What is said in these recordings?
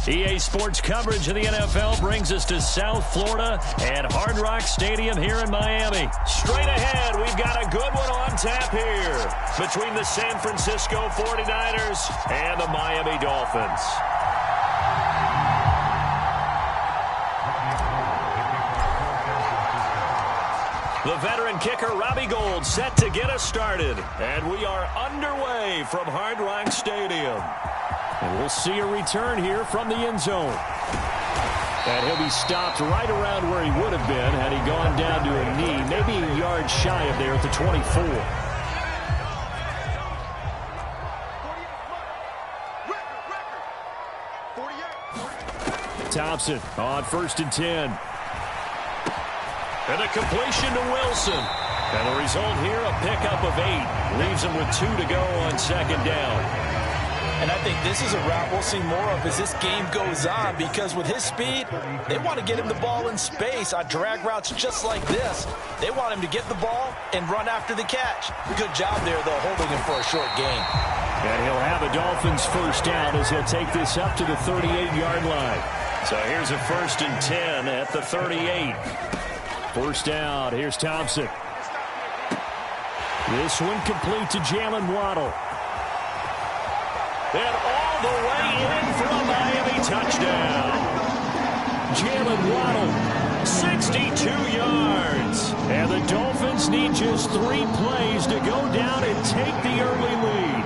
EA Sports coverage of the NFL brings us to South Florida and Hard Rock Stadium here in Miami. Straight ahead, we've got a good one on tap here between the San Francisco 49ers and the Miami Dolphins. The veteran kicker, Robbie Gould, set to get us started. And we are underway from Hard Rock Stadium. And we'll see a return here from the end zone. And he'll be stopped right around where he would have been had he gone down to a knee, maybe a yard shy of there at the 24. Thompson on 1st and 10. And a completion to Wilson. And the result here, a pickup of 8. Leaves him with 2 to go on 2nd down. And I think this is a route we'll see more of as this game goes on, because with his speed, they want to get him the ball in space on drag routes just like this. They want him to get the ball and run after the catch. Good job there, though, holding him for a short gain. And he'll have a Dolphins first down as he'll take this up to the 38-yard line. So here's a 1st and 10 at the 38. First down, here's Thompson. This one complete to Jalen Waddle. And all the way in for a Miami touchdown. Jalen Waddle, 62 yards. And the Dolphins need just 3 plays to go down and take the early lead.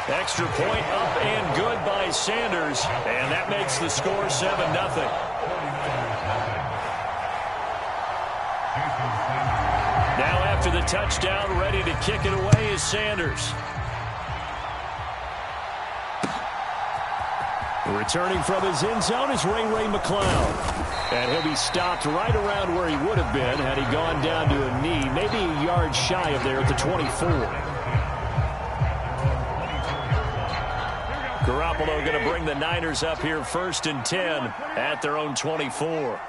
Extra point up and good by Sanders, and that makes the score 7-0. Now after the touchdown, ready to kick it away is Sanders. Returning from his end zone is Ray McCloud. And he'll be stopped right around where he would have been had he gone down to a knee, maybe a yard shy of there at the 24. Garoppolo going to bring the Niners up here 1st and 10 at their own 24.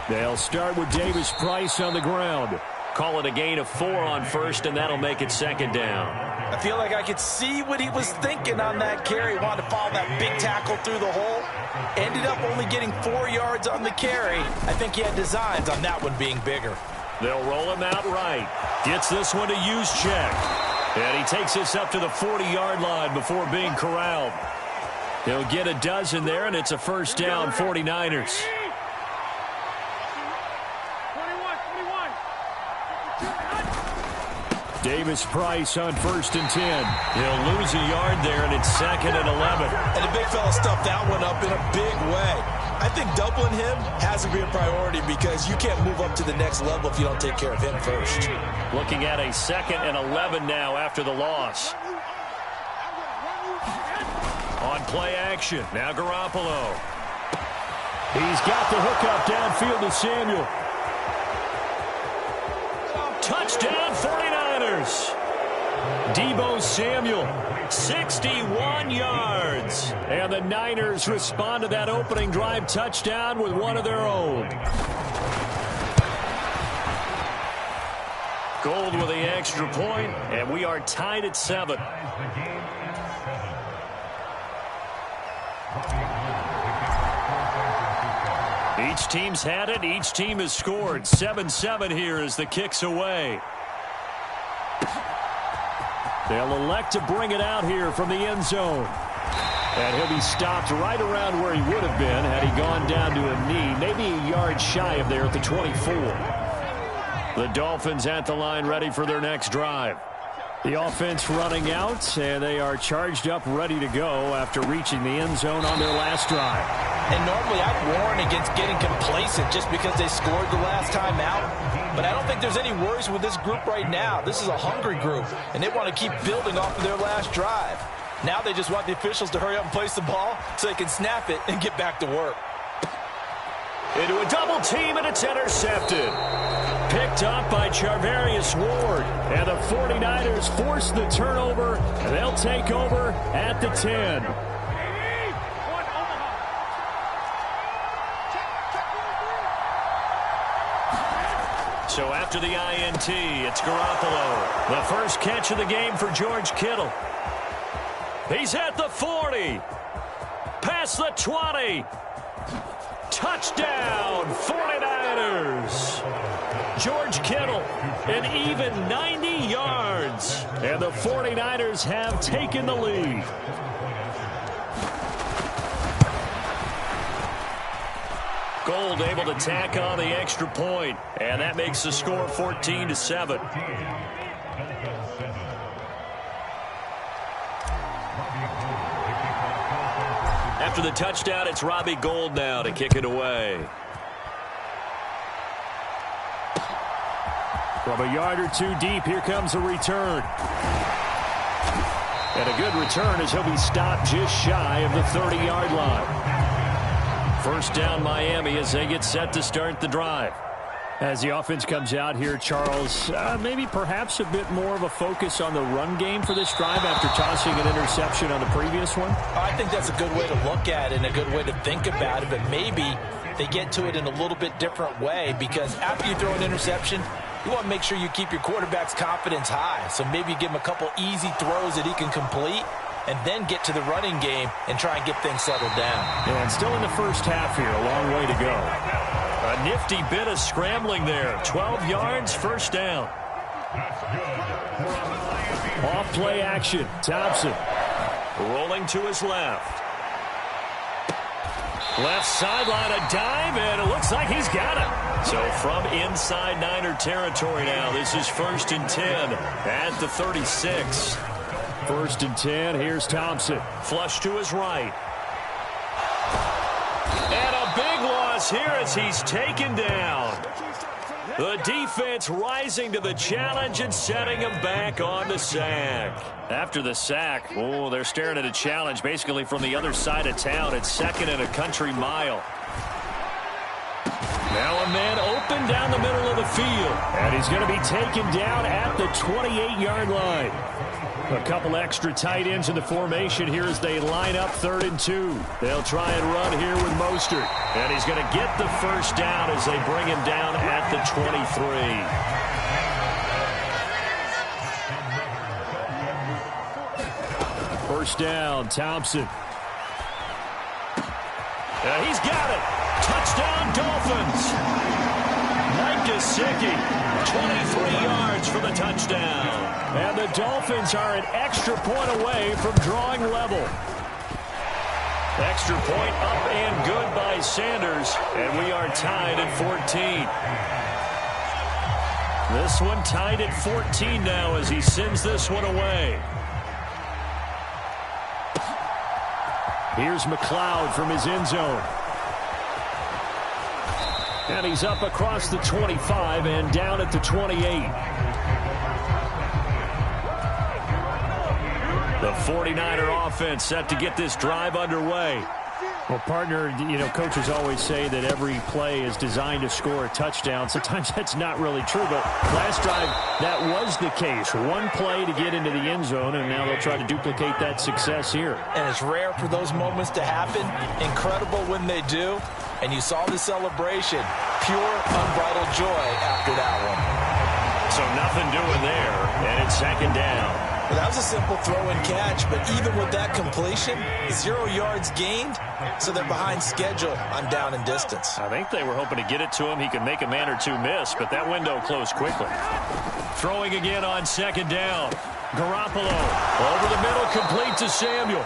They'll start with Davis Price on the ground. Call it a gain of 4 on 1st, and that'll make it 2nd down. I feel like I could see what he was thinking on that carry. Wanted to follow that big tackle through the hole. Ended up only getting 4 yards on the carry. I think he had designs on that one being bigger. They'll roll him out right. Gets this one to use check. And he takes this up to the 40-yard line before being corralled. He'll get a dozen there, and it's a first down, 49ers. Davis Price on 1st and 10. He'll lose a yard there, and it's 2nd and 11. And the big fella stuffed that one up in a big way. I think doubling him has to be a priority because you can't move up to the next level if you don't take care of him first. Looking at a 2nd and 11 now after the loss. On play action, now Garoppolo. He's got the hookup downfield to Samuel. Touchdown 49ers. Deebo Samuel, 61 yards. And the Niners respond to that opening drive touchdown with one of their own. Gould with the extra point, and we are tied at 7. Each team's had it. Each team has scored. 7-7 here as the kick's away. They'll elect to bring it out here from the end zone. And he'll be stopped right around where he would have been had he gone down to a knee, maybe a yard shy of there at the 24. The Dolphins at the line ready for their next drive. The offense running out, and they are charged up, ready to go after reaching the end zone on their last drive. And normally I'd warn against getting complacent just because they scored the last time out. But I don't think there's any worries with this group right now. This is a hungry group, and they want to keep building off of their last drive. Now they just want the officials to hurry up and place the ball so they can snap it and get back to work. Into a double team, and it's intercepted. Picked up by Charvarius Ward. And the 49ers force the turnover. They'll take over at the 10. So after the INT, it's Garoppolo. The first catch of the game for George Kittle. He's at the 40. Past the 20. Touchdown, 49ers. George Kittle, an even 90 yards. And the 49ers have taken the lead. Gold able to tack on the extra point, and that makes the score 14-7. After the touchdown, it's Robbie Gould now to kick it away. From a yard or two deep, here comes a return. And a good return as he'll be stopped just shy of the 30-yard line. First down Miami as they get set to start the drive. As the offense comes out here, Charles, maybe perhaps a bit more of a focus on the run game for this drive after tossing an interception on the previous one? I think that's a good way to look at it and a good way to think about it, but maybe they get to it in a little bit different way, because after you throw an interception, you want to make sure you keep your quarterback's confidence high. So maybe you give him a couple easy throws that he can complete, and then get to the running game and try and get things settled down. Yeah, and still in the first half here, a long way to go. A nifty bit of scrambling there. 12 yards, first down. Off play action. Thompson rolling to his left. Left sideline, a dive, and it looks like he's got it. So from inside Niner territory now, this is 1st and 10 at the 36. 1st and 10, here's Thompson. Flush to his right. And a big loss here as he's taken down. The defense rising to the challenge and setting him back on the sack. After the sack, oh, they're staring at a challenge basically from the other side of town. It's 2nd and a country mile. Now a man open down the middle of the field. And he's going to be taken down at the 28-yard line. A couple extra tight ends in the formation here as they line up 3rd and 2. They'll try and run here with Mostert. And he's going to get the first down as they bring him down at the 23. First down, Thompson. He's got it. Touchdown, Dolphins. Mike Gesicki, 23 yards for the touchdown. And the Dolphins are an extra point away from drawing level. Extra point up and good by Sanders. And we are tied at 14. This one tied at 14 now as he sends this one away. Here's McLeod from his end zone. And he's up across the 25 and down at the 28. The 49er offense set to get this drive underway. Well, partner, you know, coaches always say that every play is designed to score a touchdown. Sometimes that's not really true, but last drive, that was the case. One play to get into the end zone, and now they'll try to duplicate that success here. And it's rare for those moments to happen. Incredible when they do. And you saw the celebration. Pure, unbridled joy after that one. So nothing doing there, and it's 2nd down. Well, that was a simple throw and catch, but even with that completion, 0 yards gained, so they're behind schedule on down and distance. I think they were hoping to get it to him. He could make a man or two miss, but that window closed quickly. Throwing again on 2nd down. Garoppolo over the middle, complete to Samuel.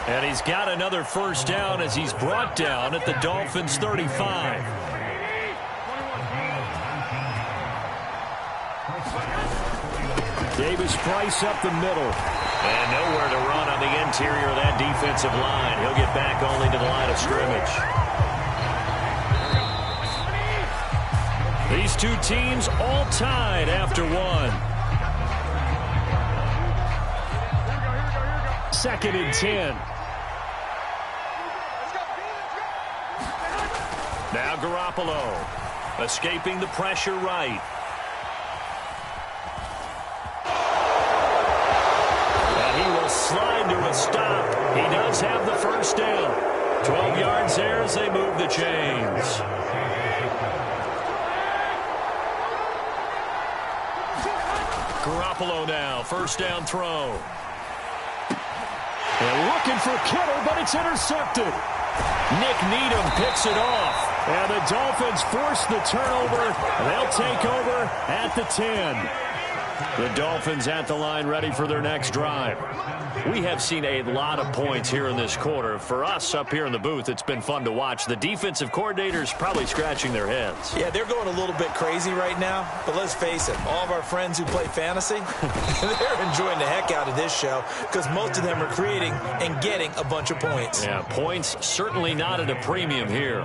And he's got another first down as he's brought down at the Dolphins' 35. Davis-Price up the middle. And nowhere to run on the interior of that defensive line. He'll get back only to the line of scrimmage. These two teams all tied after one. 2nd and 10. Now Garoppolo escaping the pressure right. And he will slide to a stop. He does have the first down. 12 yards there as they move the chains. Garoppolo now, first down throw. They're looking for Kittle, but it's intercepted. Nick Needham picks it off. And the Dolphins force the turnover. They'll take over at the 10. The Dolphins at the line ready for their next drive. We have seen a lot of points here in this quarter. For us up here in the booth, it's been fun to watch. The defensive coordinators probably scratching their heads. Yeah, they're going a little bit crazy right now. But let's face it, all of our friends who play fantasy, they're enjoying the heck out of this show because most of them are creating and getting a bunch of points. Yeah, points certainly not at a premium here.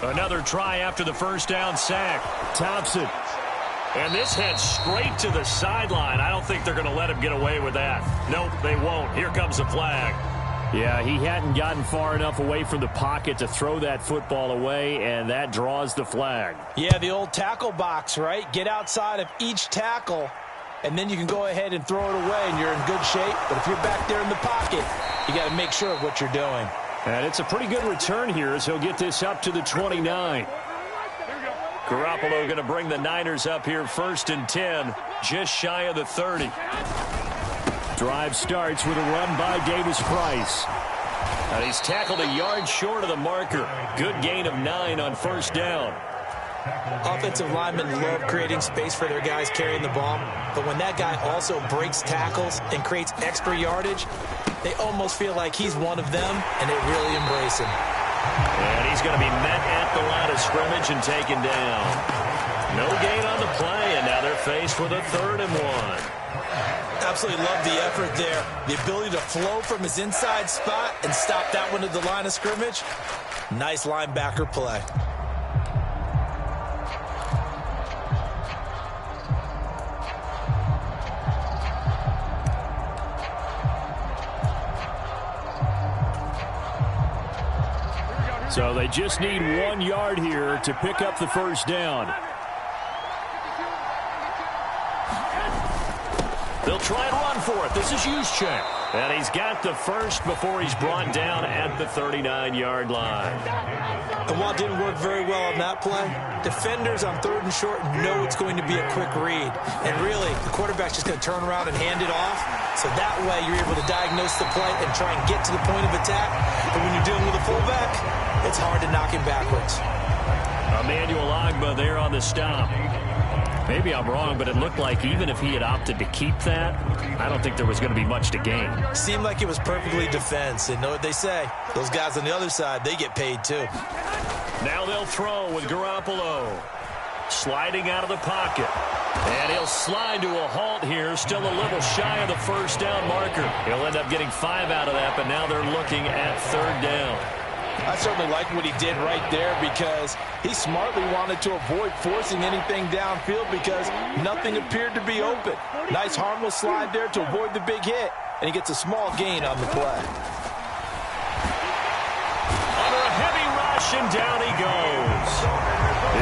Another try after the first down sack. Thompson. And this heads straight to the sideline. I don't think they're going to let him get away with that. Nope, they won't. Here comes the flag. Yeah, he hadn't gotten far enough away from the pocket to throw that football away, and that draws the flag. Yeah, the old tackle box, right? Get outside of each tackle, and then you can go ahead and throw it away, and you're in good shape. But if you're back there in the pocket, you got to make sure of what you're doing. And it's a pretty good return here as he'll get this up to the 29. Garoppolo going to bring the Niners up here first and 10, just shy of the 30. Drive starts with a run by Davis Price. And he's tackled a yard short of the marker. Good gain of 9 on first down. Offensive linemen love creating space for their guys carrying the ball, but when that guy also breaks tackles and creates extra yardage, they almost feel like he's one of them, and they really embrace him. And he's going to be met at the line of scrimmage and taken down. No gain on the play, and now they're faced with a 3rd and 1. Absolutely love the effort there. The ability to flow from his inside spot and stop that one at the line of scrimmage. Nice linebacker play. So they just need 1 yard here to pick up the first down. They'll try and run for it. This is Juszczyk. And he's got the first before he's brought down at the 39-yard line. And while it didn't work very well on that play, defenders on 3rd and short know it's going to be a quick read. And really, the quarterback's just going to turn around and hand it off. So that way you're able to diagnose the play and try and get to the point of attack. But when you're dealing with a fullback, it's hard to knock him backwards. Emmanuel Ogbah there on the stop. Maybe I'm wrong, but it looked like even if he had opted to keep that, I don't think there was going to be much to gain. Seemed like it was perfectly defense. And know what they say. Those guys on the other side, they get paid too. Now they'll throw with Garoppolo. Sliding out of the pocket. And he'll slide to a halt here, still a little shy of the first down marker. He'll end up getting 5 out of that, but now they're looking at 3rd down. I certainly like what he did right there because he smartly wanted to avoid forcing anything downfield because nothing appeared to be open. Nice harmless slide there to avoid the big hit, and he gets a small gain on the play. Under a heavy rush, and down he goes.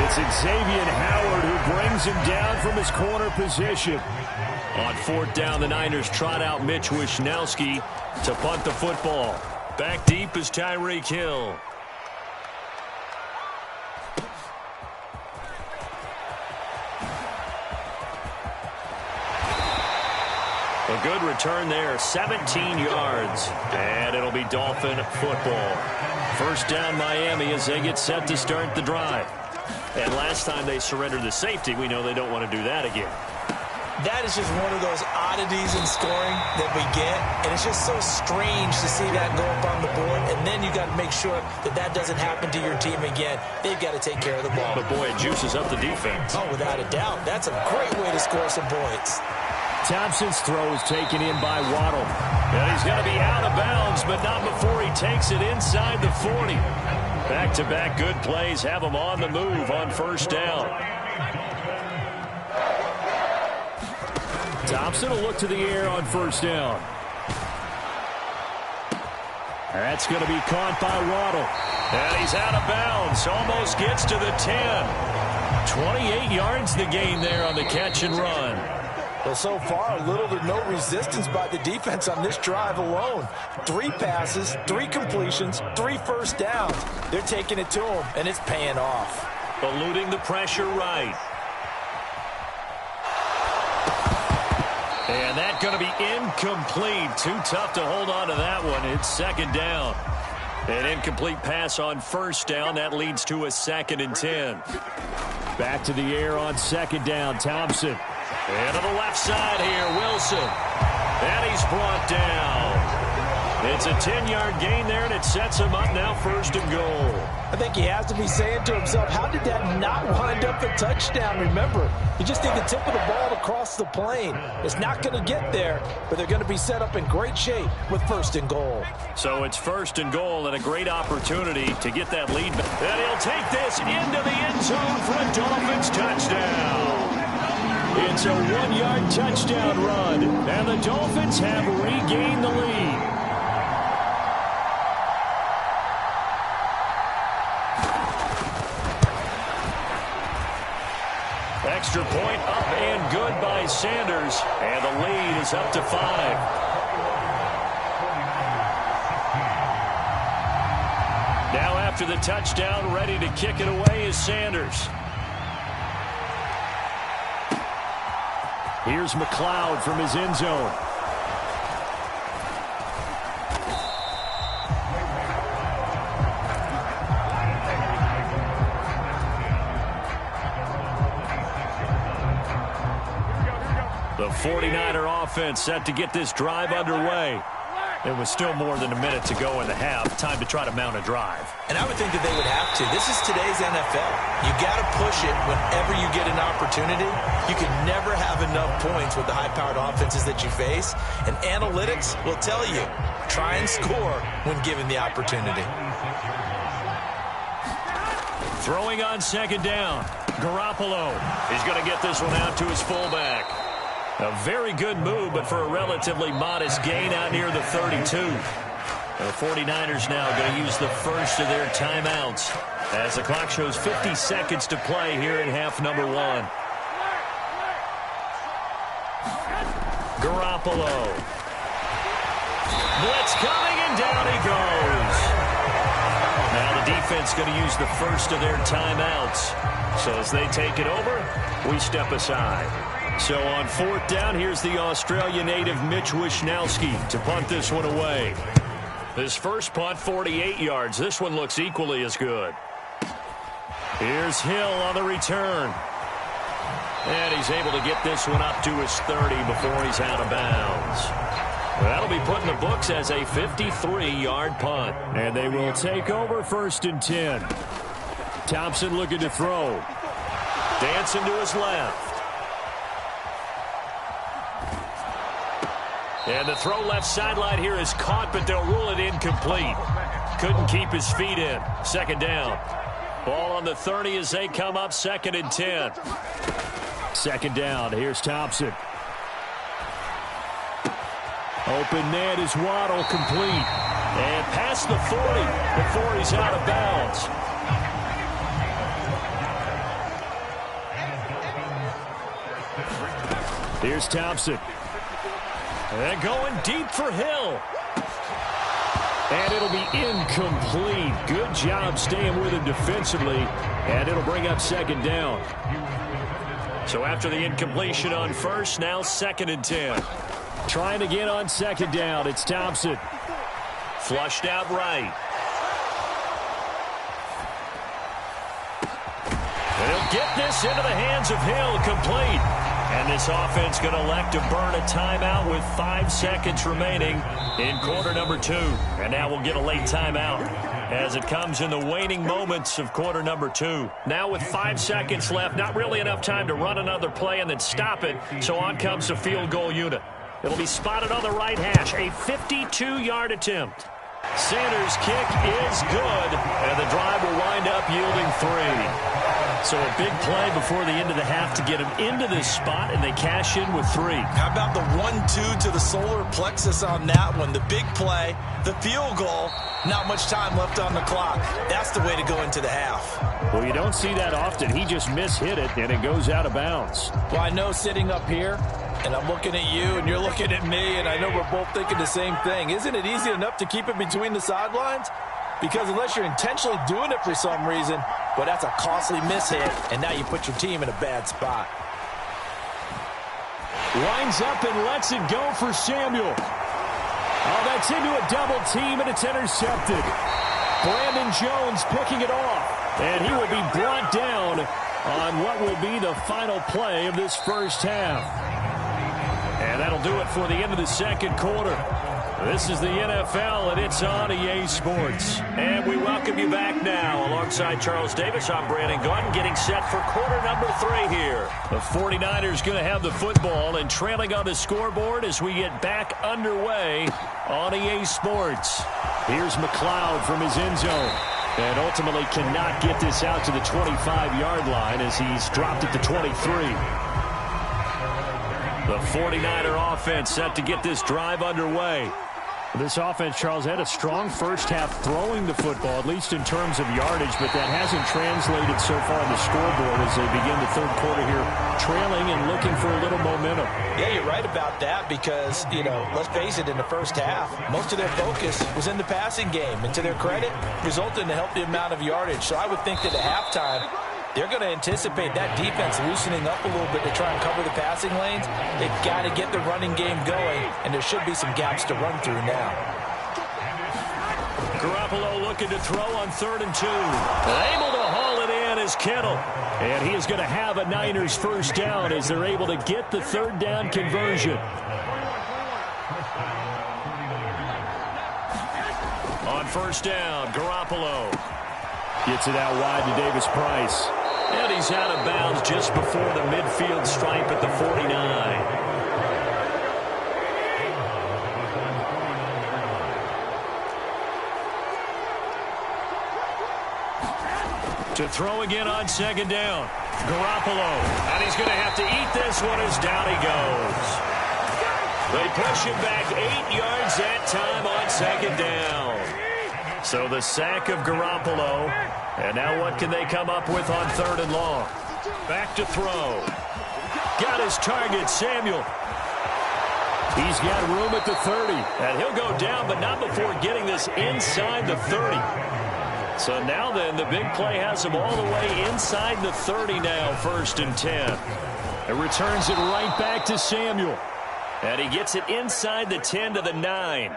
It's Xavier Howard who brings him down from his corner position. On 4th down, the Niners trot out Mitch Wishnowsky to punt the football. Back deep is Tyreek Hill. A good return there, 17 yards. And it'll be Dolphin football. First down Miami as they get set to start the drive. And last time they surrendered the safety, we know they don't want to do that again. That is just one of those oddities in scoring that we get, and it's just so strange to see that go up on the board, and then you got to make sure that that doesn't happen to your team again. They've got to take care of the ball. But boy, it juices up the defense. Oh, without a doubt. That's a great way to score some points. Thompson's throw is taken in by Waddle. And he's going to be out of bounds, but not before he takes it inside the 40. Back-to-back good plays have him on the move on first down. Thompson will look to the air on first down. That's going to be caught by Waddle. And he's out of bounds. Almost gets to the 10. 28 yards the gain there on the catch and run. Well, so far, little to no resistance by the defense on this drive alone. 3 passes, 3 completions, 3 first downs. They're taking it to him, and it's paying off. Eluding the pressure right. And that's going to be incomplete. Too tough to hold on to that one. It's second down. An incomplete pass on first down. That leads to a 2nd and 10. Back to the air on second down. Thompson. And to the left side here, Wilson. And he's brought down. It's a 10-yard gain there, and it sets him up now 1st and goal. I think he has to be saying to himself, how did that not wind up a touchdown? Remember, you just need the tip of the ball to cross the plane. It's not going to get there, but they're going to be set up in great shape with 1st and goal. So it's 1st and goal and a great opportunity to get that lead back. And he'll take this into the end zone for a Dolphins touchdown. It's a 1-yard touchdown run, and the Dolphins have regained the lead. Extra point up and good by Sanders, and the lead is up to 5. Now after the touchdown, ready to kick it away is Sanders. Here's McLeod from his end zone. The 49er offense set to get this drive underway. There was still more than a minute to go in the half. Time to try to mount a drive. And I would think that they would have to. This is today's NFL. You got to push it whenever you get an opportunity. You can never have enough points with the high-powered offenses that you face. And analytics will tell you, try and score when given the opportunity. Throwing on second down. Garoppolo. He's going to get this one out to his fullback. A very good move, but for a relatively modest gain out near the 32. The 49ers now going to use the first of their timeouts as the clock shows 50 seconds to play here in half number 1. Garoppolo. Blitz coming, and down he goes. Now the defense going to use the first of their timeouts. So as they take it over, we step aside. So on 4th down, here's the Australia native Mitch Wishnowsky to punt this one away. His first punt, 48 yards. This one looks equally as good. Here's Hill on the return. And he's able to get this one up to his 30 before he's out of bounds. That'll be put in the books as a 53-yard punt. And they will take over 1st and 10. Thompson looking to throw. Dancing to his left. And the throw left sideline here is caught, but they'll rule it incomplete. Couldn't keep his feet in. Second down. Ball on the 30 as they come up 2nd and 10. Second down. Here's Thompson. Open net is Waddle, complete. And past the 40 before he's out of bounds. Here's Thompson. And going deep for Hill. And it'll be incomplete. Good job staying with him defensively. And it'll bring up second down. So after the incompletion on first, now 2nd and 10. Trying again on second down. It's Thompson. Flushed out right. And he'll get this into the hands of Hill, complete. And this offense going to elect to burn a timeout with 5 seconds remaining in quarter number 2. And now we'll get a late timeout as it comes in the waning moments of quarter number 2. Now with 5 seconds left, not really enough time to run another play and then stop it. So on comes the field goal unit. It'll be spotted on the right hash. A 52-yard attempt. Sanders' kick is good, and the drive will wind up yielding 3. So a big play before the end of the half to get him into this spot, and they cash in with 3. How about the 1-2 to the solar plexus on that one? The big play, the field goal, not much time left on the clock. That's the way to go into the half. Well, you don't see that often. He just mishit it, and it goes out of bounds. Well, I know sitting up here, and I'm looking at you, and you're looking at me, and I know we're both thinking the same thing. Isn't it easy enough to keep it between the sidelines? Because unless you're intentionally doing it for some reason, well, that's a costly mishit, and now you put your team in a bad spot. Lines up and lets it go for Samuel. Oh, that's into a double team, and it's intercepted. Brandon Jones picking it off. And he will be brought down on what will be the final play of this first half. And that'll do it for the end of the second quarter. This is the NFL, and it's on EA Sports. And we welcome you back now. Alongside Charles Davis, I'm Brandon Gordon, getting set for quarter number 3 here. The 49ers going to have the football and trailing on the scoreboard as we get back underway on EA Sports. Here's McLeod from his end zone. And ultimately cannot get this out to the 25-yard line as he's dropped it to 23. The 49er offense set to get this drive underway. This offense, Charles, had a strong first half throwing the football, at least in terms of yardage, but that hasn't translated so far on the scoreboard as they begin the third quarter here, trailing and looking for a little momentum. Yeah, you're right about that because, let's face it, in the first half, most of their focus was in the passing game. And to their credit, resulted in a healthy amount of yardage. So I would think that at halftime, they're going to anticipate that defense loosening up a little bit to try and cover the passing lanes. They've got to get the running game going, and there should be some gaps to run through now. Garoppolo looking to throw on 3rd and 2. Able to haul it in is Kittle. And he is going to have a Niners first down as they're able to get the 3rd down conversion. On first down, Garoppolo gets it out wide to Davis Price. And he's out of bounds just before the midfield stripe at the 49. To throw again on 2nd down. Garoppolo. And he's going to have to eat this one as down he goes. They push him back 8 yards that time on 2nd down. So the sack of Garoppolo. And now what can they come up with on 3rd and long? Back to throw. Got his target, Samuel. He's got room at the 30. And he'll go down, but not before getting this inside the 30. So now then, the big play has him all the way inside the 30 now, 1st and 10. It returns it right back to Samuel. And he gets it inside the 10 to the 9.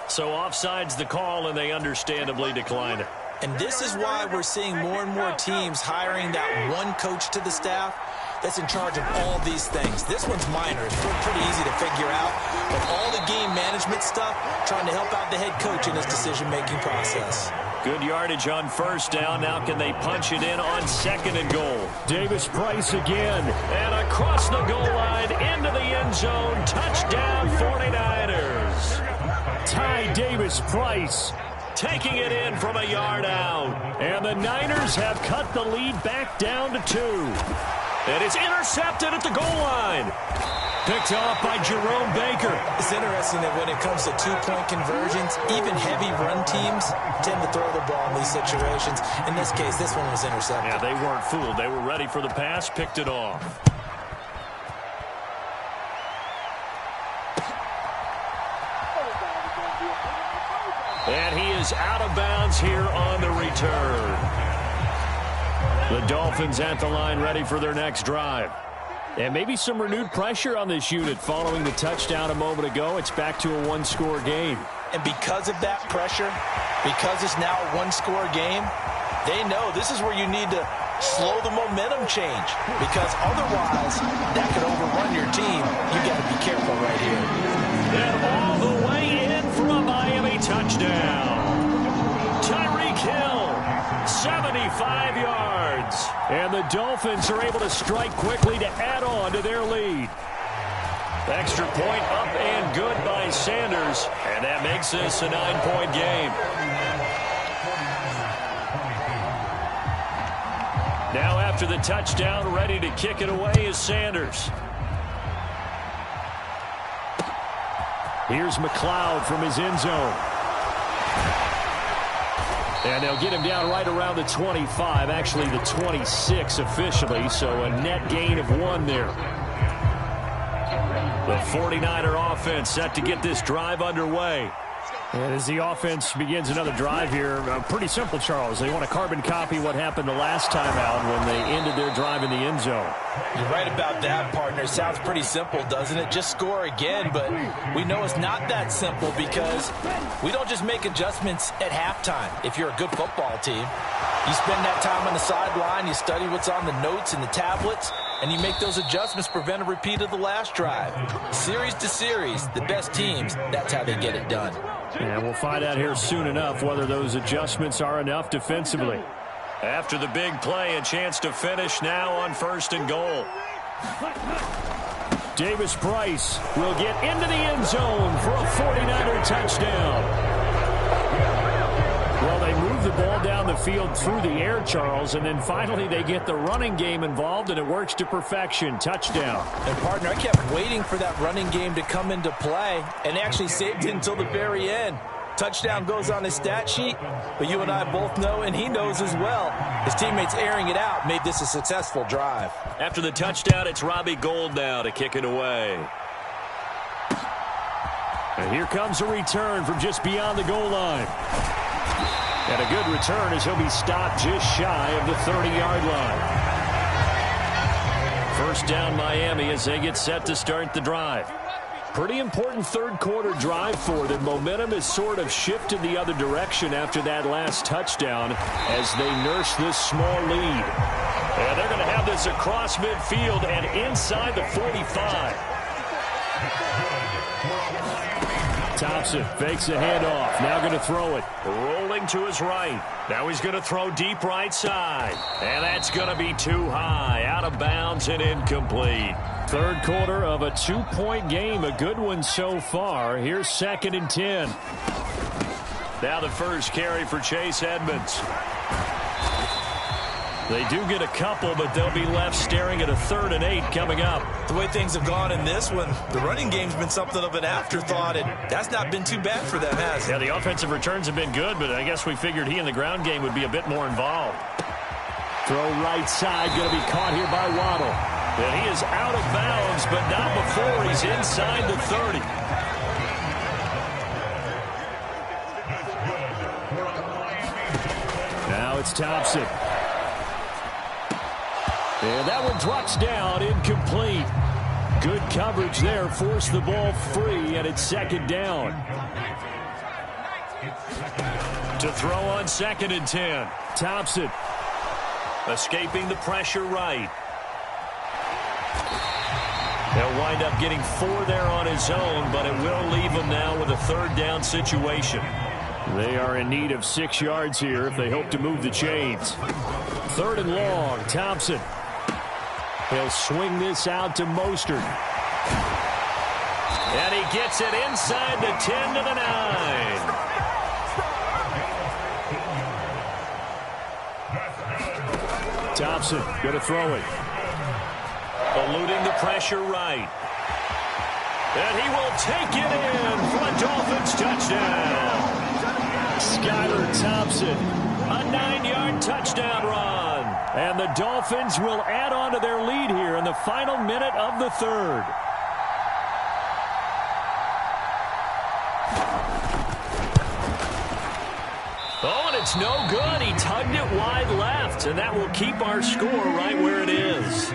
So offside's the call, and they understandably decline it. And this is why we're seeing more and more teams hiring that one coach to the staff that's in charge of all these things. This one's minor. It's pretty easy to figure out. But all the game management stuff, trying to help out the head coach in his decision-making process. Good yardage on 1st down. Now can they punch it in on 2nd and goal? Davis Price again. And across the goal line into the end zone. Touchdown 49ers. Ty Davis Price taking it in from a yard out. And the Niners have cut the lead back down to 2. And it's intercepted at the goal line. Picked off by Jerome Baker. It's interesting that when it comes to two-point conversions, even heavy run teams tend to throw the ball in these situations. In this case, this one was intercepted. Yeah, they weren't fooled. They were ready for the pass, picked it off. And he is out of bounds here on the return. The Dolphins at the line ready for their next drive. And maybe some renewed pressure on this unit following the touchdown a moment ago. It's back to a one-score game. And because of that pressure, because it's now a one-score game, they know this is where you need to slow the momentum change. Because otherwise, that could overrun your team. You got to be careful right here. And all the way in for a Miami touchdown. Tyreek Hill, 75 yards. And the Dolphins are able to strike quickly to add on to their lead. Extra point up and good by Sanders. And that makes this a 9-point game. Now after the touchdown, ready to kick it away is Sanders. Here's McLeod from his end zone. And they'll get him down right around the 25, actually the 26 officially, so a net gain of 1 there. The 49er offense set to get this drive underway. And as the offense begins another drive here, pretty simple, Charles. They want to carbon copy what happened the last time out when they ended their drive in the end zone. You're right about that, partner. Sounds pretty simple, doesn't it? Just score again, but we know it's not that simple because we don't just make adjustments at halftime if you're a good football team. You spend that time on the sideline, you study what's on the notes and the tablets, and you make those adjustments to prevent a repeat of the last drive. Series to series, the best teams, that's how they get it done. And we'll find out here soon enough whether those adjustments are enough defensively. After the big play, a chance to finish now on 1st and goal. Davis Price will get into the end zone for a 49er touchdown. Well, they move the ball down the field through the air, Charles, and then finally they get the running game involved, and it works to perfection. Touchdown. And, partner, I kept waiting for that running game to come into play and actually saved it until the very end. Touchdown goes on his stat sheet, but you and I both know, and he knows as well, his teammates airing it out made this a successful drive. After the touchdown, it's Robbie Gould now to kick it away. And here comes a return from just beyond the goal line. And a good return as he'll be stopped just shy of the 30-yard line. First down Miami as they get set to start the drive. Pretty important third-quarter drive for them. Momentum has sort of shifted the other direction after that last touchdown as they nurse this small lead. And they're going to have this across midfield and inside the 45. Thompson fakes a handoff. Now going to throw it. Rolling to his right. Now he's going to throw deep right side. And that's going to be too high. Out of bounds and incomplete. Third quarter of a 2-point game. A good one so far. Here's 2nd and 10. Now the first carry for Chase Edmonds. They do get a couple, but they'll be left staring at a 3rd and 8 coming up. The way things have gone in this one, the running game's been something of an afterthought, and that's not been too bad for them, has it? Yeah, the offensive returns have been good, but I guess we figured he in the ground game would be a bit more involved. Throw right side, going to be caught here by Waddle. And he is out of bounds, but not before he's inside the 30. Now it's Thompson. And that one drops down, incomplete. Good coverage there, forced the ball free, and it's 2nd down. To throw on 2nd and 10. Thompson. Escaping the pressure right. He'll wind up getting 4 there on his own, but it will leave him now with a 3rd down situation. They are in need of 6 yards here if they hope to move the chains. 3rd and long, Thompson. He'll swing this out to Mostert. And he gets it inside the 10 to the 9. Thompson going to throw it. Eluding the pressure right. And he will take it in for a Dolphins touchdown. Skylar Thompson, a 9-yard touchdown run. And the Dolphins will add on to their lead here in the final minute of the 3rd. Oh, and it's no good. He tugged it wide left, and that will keep our score right where it is.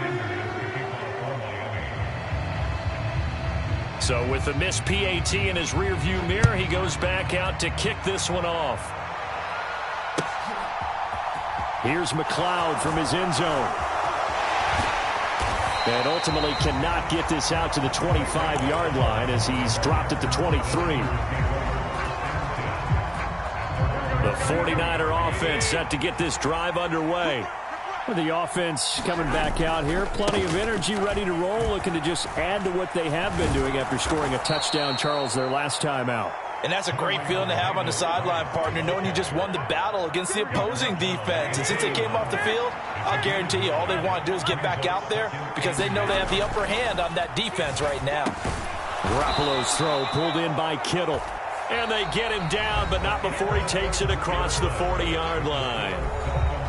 So with the missed PAT in his rearview mirror, he goes back out to kick this one off. Here's McLeod from his end zone. And ultimately cannot get this out to the 25-yard line as he's dropped at the 23. The 49er offense set to get this drive underway. With the offense coming back out here, plenty of energy, ready to roll, looking to just add to what they have been doing after scoring a touchdown, Charles, their last time out. And that's a great feeling to have on the sideline, partner, knowing you just won the battle against the opposing defense. And since they came off the field, I'll guarantee you all they want to do is get back out there because they know they have the upper hand on that defense right now. Garoppolo's throw pulled in by Kittle. And they get him down, but not before he takes it across the 40-yard line.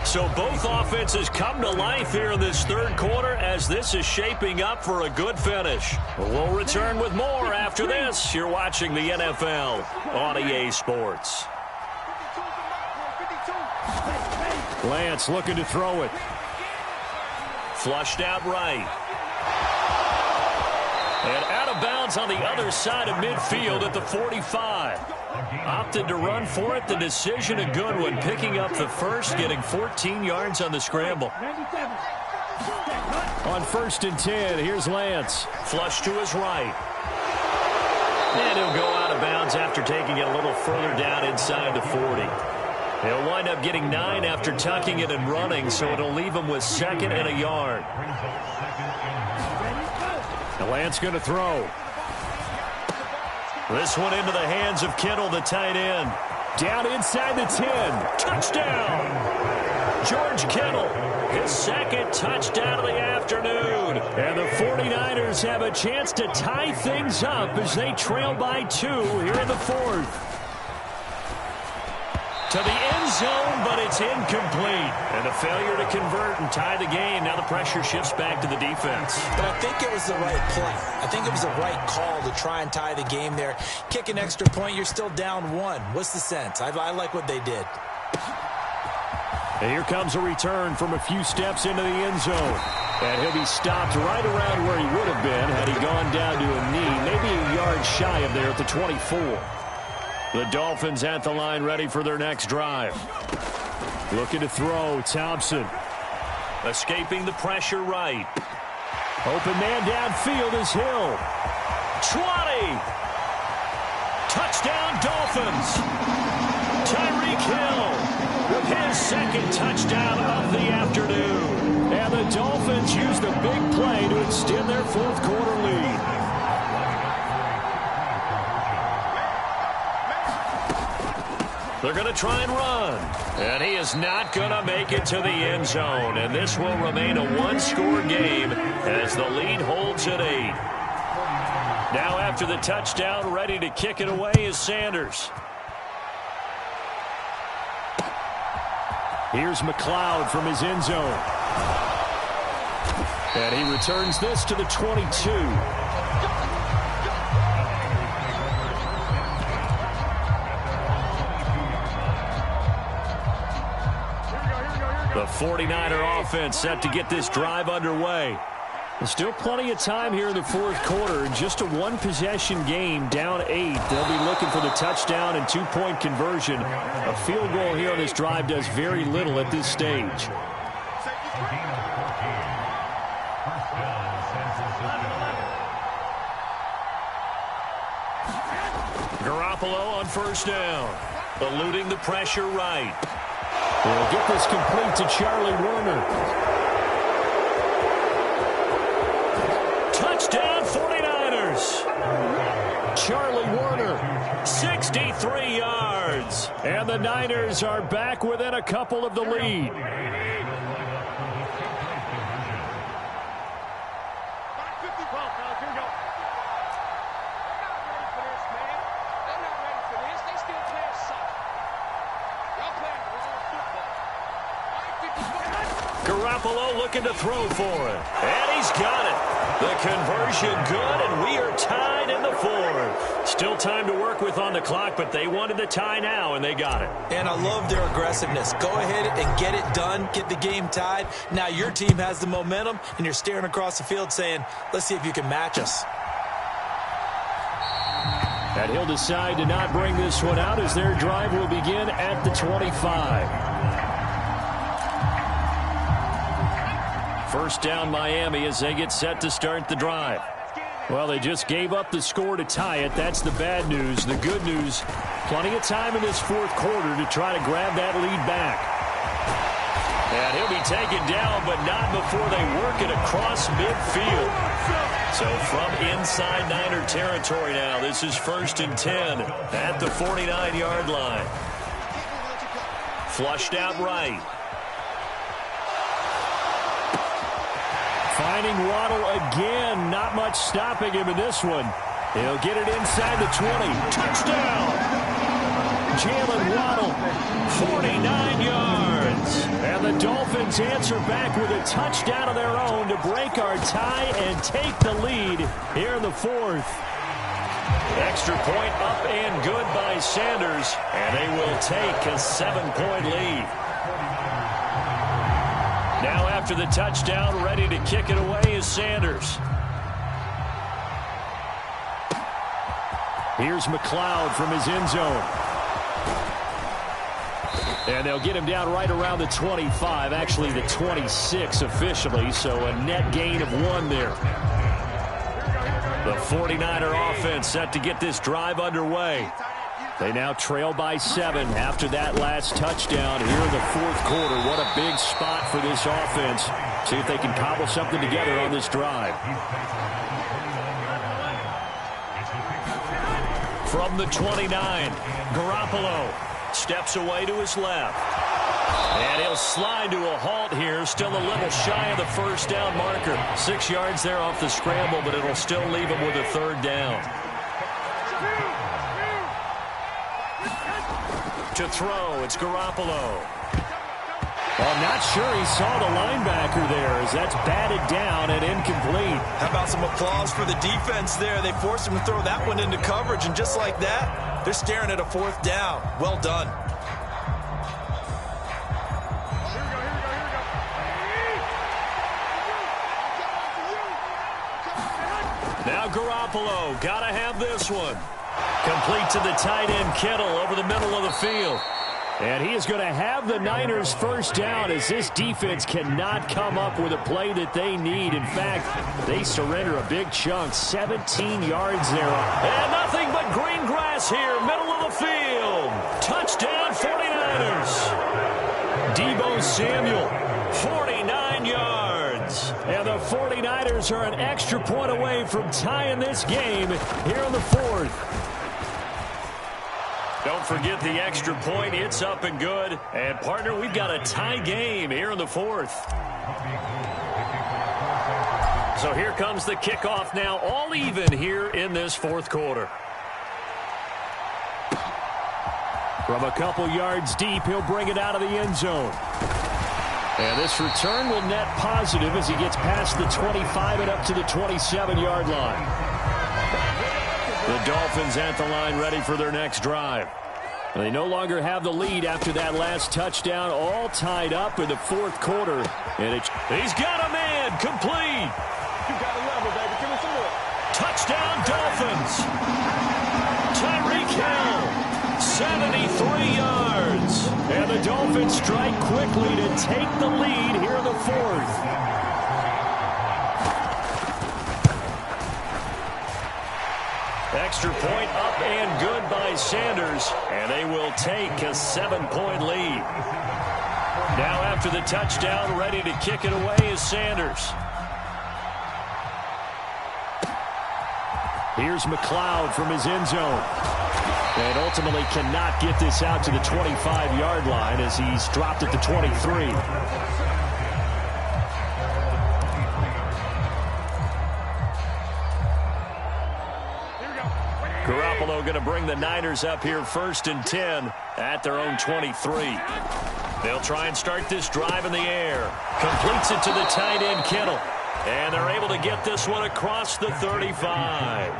So both offenses come to life here in this third quarter as this is shaping up for a good finish. We'll return with more after this. You're watching the NFL on EA Sports. Lance looking to throw it. Flushed out right. And out of bounds on the other side of midfield at the 45. Opted to run for it. The decision a good one. Picking up the first, getting 14 yards on the scramble. On 1st and 10, here's Lance. Flush to his right. And he'll go out of bounds after taking it a little further down inside the 40. He'll wind up getting 9 after tucking it and running, so it'll leave him with 2nd and a yard. And Lance going to throw. This one into the hands of Kittle, the tight end. Down inside the 10. Touchdown! George Kittle, his 2nd touchdown of the afternoon. And the 49ers have a chance to tie things up as they trail by 2 here in the 4th. To the end zone, but it's incomplete. And a failure to convert and tie the game. Now the pressure shifts back to the defense. But I think it was the right play. I think it was the right call to try and tie the game there. Kick an extra point, you're still down 1. What's the sense? I like what they did. And here comes a return from a few steps into the end zone. And he'll be stopped right around where he would have been had he gone down to a knee, maybe a yard shy of there at the 24. The Dolphins at the line, ready for their next drive. Looking to throw, Thompson. Escaping the pressure right. Open man downfield is Hill. 20. Touchdown, Dolphins. Tyreek Hill with his 2nd touchdown of the afternoon. And the Dolphins use the big play to extend their 4th quarter lead. They're going to try and run. And he is not going to make it to the end zone. And this will remain a one-score game as the lead holds at 8. Now after the touchdown, ready to kick it away is Sanders. Here's McLeod from his end zone. And he returns this to the 22. The 49er offense set to get this drive underway. There's still plenty of time here in the 4th quarter. Just a one-possession game, down 8. They'll be looking for the touchdown and 2-point conversion. A field goal here on this drive does very little at this stage. Garoppolo on 1st down. Eluding the pressure right. We'll get this complete to Charlie Warner. Touchdown 49ers. Charlie Warner. 63 yards. And the Niners are back within a couple of the lead. Garoppolo looking to throw for it. And he's got it. The conversion good, and we are tied in the 4th. Still time to work with on the clock, but they wanted the tie now, and they got it. And I love their aggressiveness. Go ahead and get it done. Get the game tied. Now your team has the momentum, and you're staring across the field saying, let's see if you can match us. And he'll decide to not bring this one out as their drive will begin at the 25. 1st down Miami as they get set to start the drive. Well, they just gave up the score to tie it. That's the bad news. The good news, plenty of time in this 4th quarter to try to grab that lead back. And he'll be taken down, but not before they work it across midfield. So from inside Niner territory now, this is 1st and 10 at the 49-yard line. Flushed out right. Finding Waddle again. Not much stopping him in this one. He'll get it inside the 20. Touchdown! Jalen Waddle, 49 yards. And the Dolphins answer back with a touchdown of their own to break our tie and take the lead here in the fourth. Extra point up and good by Sanders, and they will take a 7-point lead. Now after the touchdown, ready to kick it away is Sanders. Here's McLeod from his end zone. And they'll get him down right around the 25, actually the 26 officially, so a net gain of 1 there. The 49er offense set to get this drive underway. They now trail by 7 after that last touchdown here in the fourth quarter. What a big spot for this offense. See if they can cobble something together on this drive. From the 29, Garoppolo steps away to his left. And he'll slide to a halt here, still a little shy of the first down marker. 6 yards there off the scramble, but it'll still leave him with a third down. To throw, it's Garoppolo. Well, I'm not sure he saw the linebacker there as that's batted down and incomplete. How about some applause for the defense there? They forced him to throw that one into coverage, and just like that, they're staring at a fourth down. Well done. Now Garoppolo, gotta have this one. Complete to the tight end Kittle over the middle of the field. And he is going to have the Niners first down as this defense cannot come up with a play that they need. In fact, they surrender a big chunk, 17 yards there. And nothing but green grass here, middle of the field. Touchdown 49ers. Deebo Samuel, 49 yards. And the 49ers are an extra point away from tying this game here in the fourth. Don't forget the extra point. It's up and good. And, partner, we've got a tie game here in the fourth. So here comes the kickoff now, all even here in this fourth quarter. From a couple yards deep, he'll bring it out of the end zone. And this return will net positive as he gets past the 25 and up to the 27-yard line. The Dolphins at the line ready for their next drive. They no longer have the lead after that last touchdown, all tied up in the fourth quarter. And he's got a man, complete. You got a level, baby. Give me some more. Touchdown, Dolphins. Tyreek Hill, 73 yards. And the Dolphins strike quickly to take the lead here in the fourth. Extra point up and good by Sanders, and they will take a 7-point lead. Now after the touchdown, ready to kick it away is Sanders. Here's McLeod from his end zone. And ultimately cannot get this out to the 25-yard line as he's dropped at the 23. Garoppolo going to bring the Niners up here 1st and 10 at their own 23. They'll try and start this drive in the air. Completes it to the tight end Kittle. And they're able to get this one across the 35.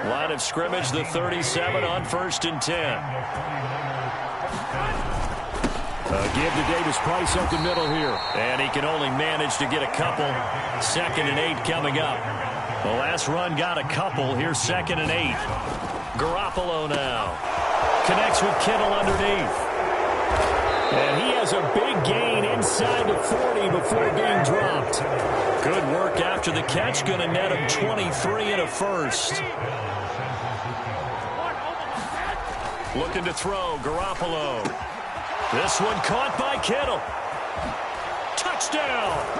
Line of scrimmage, the 37 on 1st and 10. Give to Davis Price up the middle here. And he can only manage to get a couple. 2nd and 8 coming up. The last run got a couple. Here's 2nd and 8. Garoppolo now. Connects with Kittle underneath. And he has a big gain inside the 40 before being dropped. Good work after the catch. Going to net him 23 and a first. Looking to throw. Garoppolo. This one caught by Kittle. Touchdown.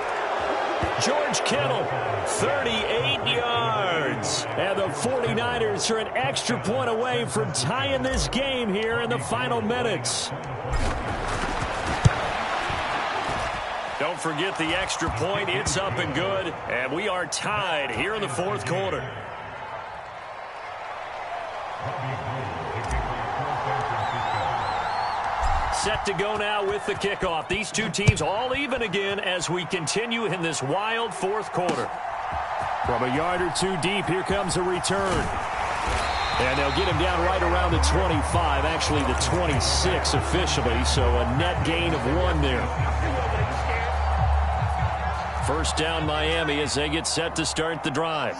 George Kittle, 38 yards. And the 49ers are an extra point away from tying this game here in the final minutes. Don't forget the extra point. It's up and good. And we are tied here in the fourth quarter. set to go now with the kickoff. These two teams all even again as we continue in this wild fourth quarter. From a yard or two deep, here comes a return. And they'll get him down right around the 25, actually the 26 officially, so a net gain of 1 there. First down Miami as they get set to start the drive.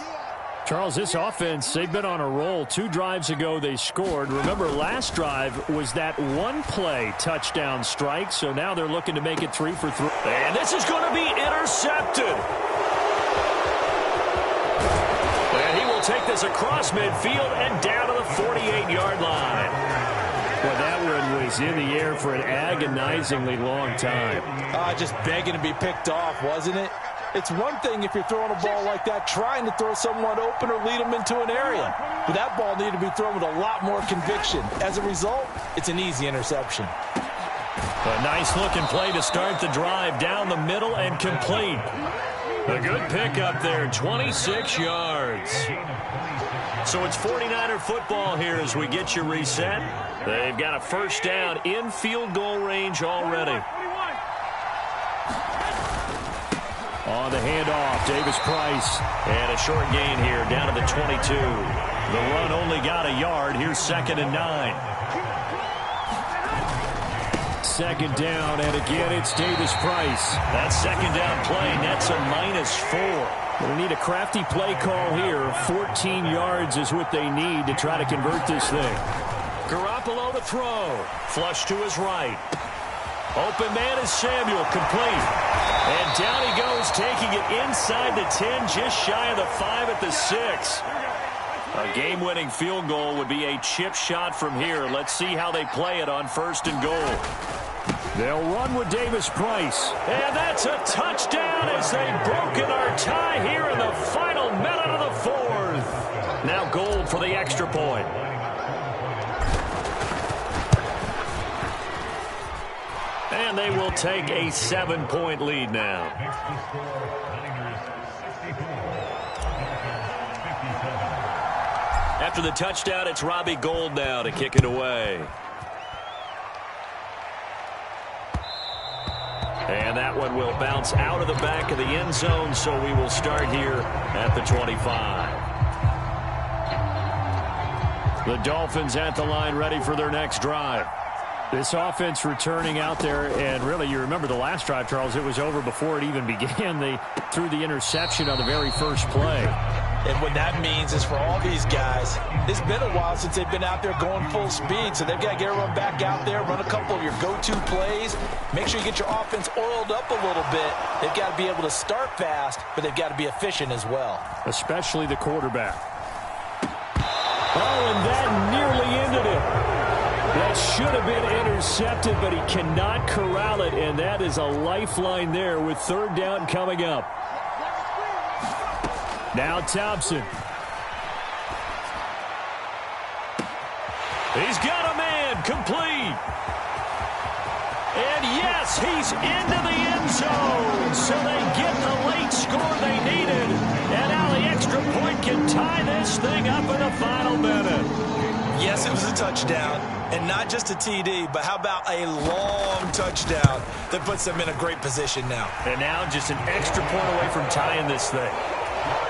Charles, this offense, they've been on a roll. 2 drives ago they scored. Remember, last drive was that one-play touchdown strike, so now they're looking to make it 3 for 3. And this is going to be intercepted. And he will take this across midfield and down to the 48-yard line. Well, that one was in the air for an agonizingly long time. Just begging to be picked off, wasn't it? It's one thing if you're throwing a ball like that, trying to throw someone open or lead them into an area. But that ball needed to be thrown with a lot more conviction. As a result, it's an easy interception. A nice-looking play to start the drive down the middle and complete. A good pickup there, 26 yards. So it's 49er football here as we get you reset. They've got a first down in field goal range already. On the handoff, Davis Price. And a short gain here down to the 22. The run only got a yard. Here's 2nd and 9. Second down, and again it's Davis Price. That second down play nets a -4. They'll need a crafty play call here. 14 yards is what they need to try to convert this thing. Garoppolo to throw. Flush to his right. Open man is Samuel, complete. And down he goes, taking it inside the 10, just shy of the 5 at the 6. A game-winning field goal would be a chip shot from here. Let's see how they play it on 1st and goal. They'll run with Davis Price. And that's a touchdown as they've broken our tie here in the final minute of the 4th. Now Gold for the extra point. And they will take a 7-point lead now. After the touchdown, it's Robbie Gould now to kick it away. And that one will bounce out of the back of the end zone, so we will start here at the 25. The Dolphins at the line ready for their next drive. This offense returning out there, and really, you remember the last drive, Charles, it was over before it even began. They threw the interception on the very first play. And what that means is for all these guys, it's been a while since they've been out there going full speed, so they've got to get everyone back out there, run a couple of your go-to plays, make sure you get your offense oiled up a little bit. They've got to be able to start fast, but they've got to be efficient as well. Especially the quarterback. Oh, and that nearly ended it. That should have been intercepted, but he cannot corral it, and that is a lifeline there with 3rd down coming up. Now Thompson. He's got a man, complete. And yes, he's into the end zone, so they get the late score they needed. And now the extra point can tie this thing up in the final minute. Yes, it was a touchdown, and not just a TD, but how about a long touchdown that puts them in a great position now. And now just an extra point away from tying this thing.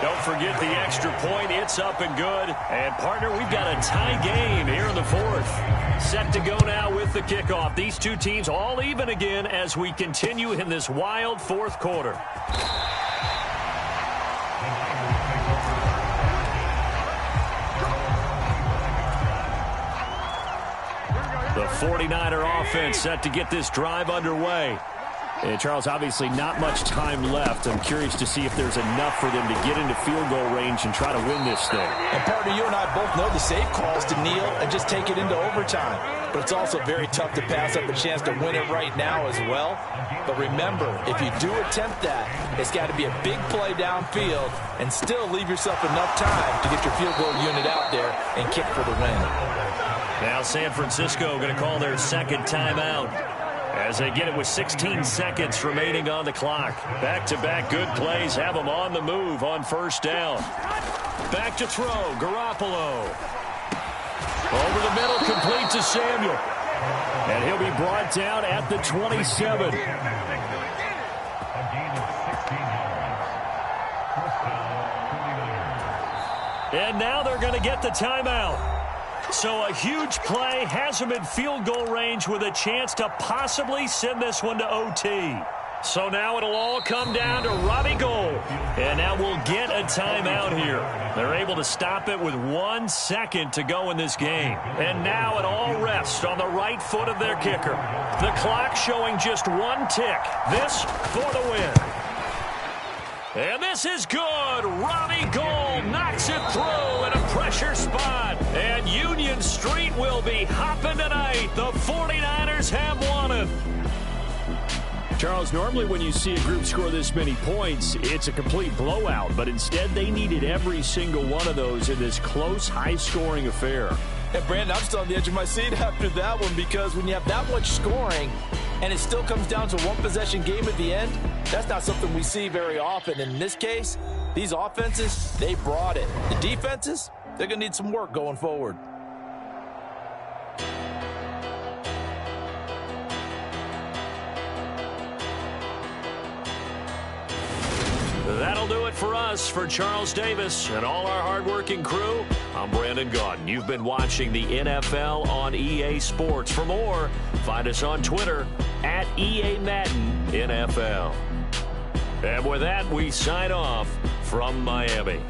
Don't forget the extra point. It's up and good. And, partner, we've got a tie game here in the 4th. Set to go now with the kickoff. These two teams all even again as we continue in this wild 4th quarter. The 49er offense set to get this drive underway. And Charles, obviously not much time left. I'm curious to see if there's enough for them to get into field goal range and try to win this thing. And partner, you and I both know the safe calls to kneel and just take it into overtime. But it's also very tough to pass up a chance to win it right now as well. But remember, if you do attempt that, it's got to be a big play downfield and still leave yourself enough time to get your field goal unit out there and kick for the win. Now San Francisco going to call their 2nd timeout as they get it with 16 seconds remaining on the clock. Back-to-back good plays have them on the move on 1st down. Back to throw, Garoppolo. Over the middle, complete to Samuel. And he'll be brought down at the 27. And now they're going to get the timeout. So a huge play has him in field goal range with a chance to possibly send this one to OT. So now it'll all come down to Robbie Gould. And now we'll get a timeout here. They're able to stop it with 1 second to go in this game. And now it all rests on the right foot of their kicker. The clock showing just 1 tick. This for the win. And this is good. Robbie Gould knocks it through in a pressure spot. And Union Street will be hopping tonight. The 49ers have won it. Charles, normally when you see a group score this many points, it's a complete blowout. But instead, they needed every single one of those in this close, high-scoring affair. And, Brandon, I'm still on the edge of my seat after that one because when you have that much scoring and it still comes down to one possession game at the end, that's not something we see very often. And in this case, these offenses, they brought it. The defenses, they're going to need some work going forward. That'll do it for us. For Charles Davis and all our hardworking crew, I'm Brandon Gaudin. You've been watching the NFL on EA Sports. For more, find us on Twitter at EA Madden NFL. And with that, we sign off from Miami.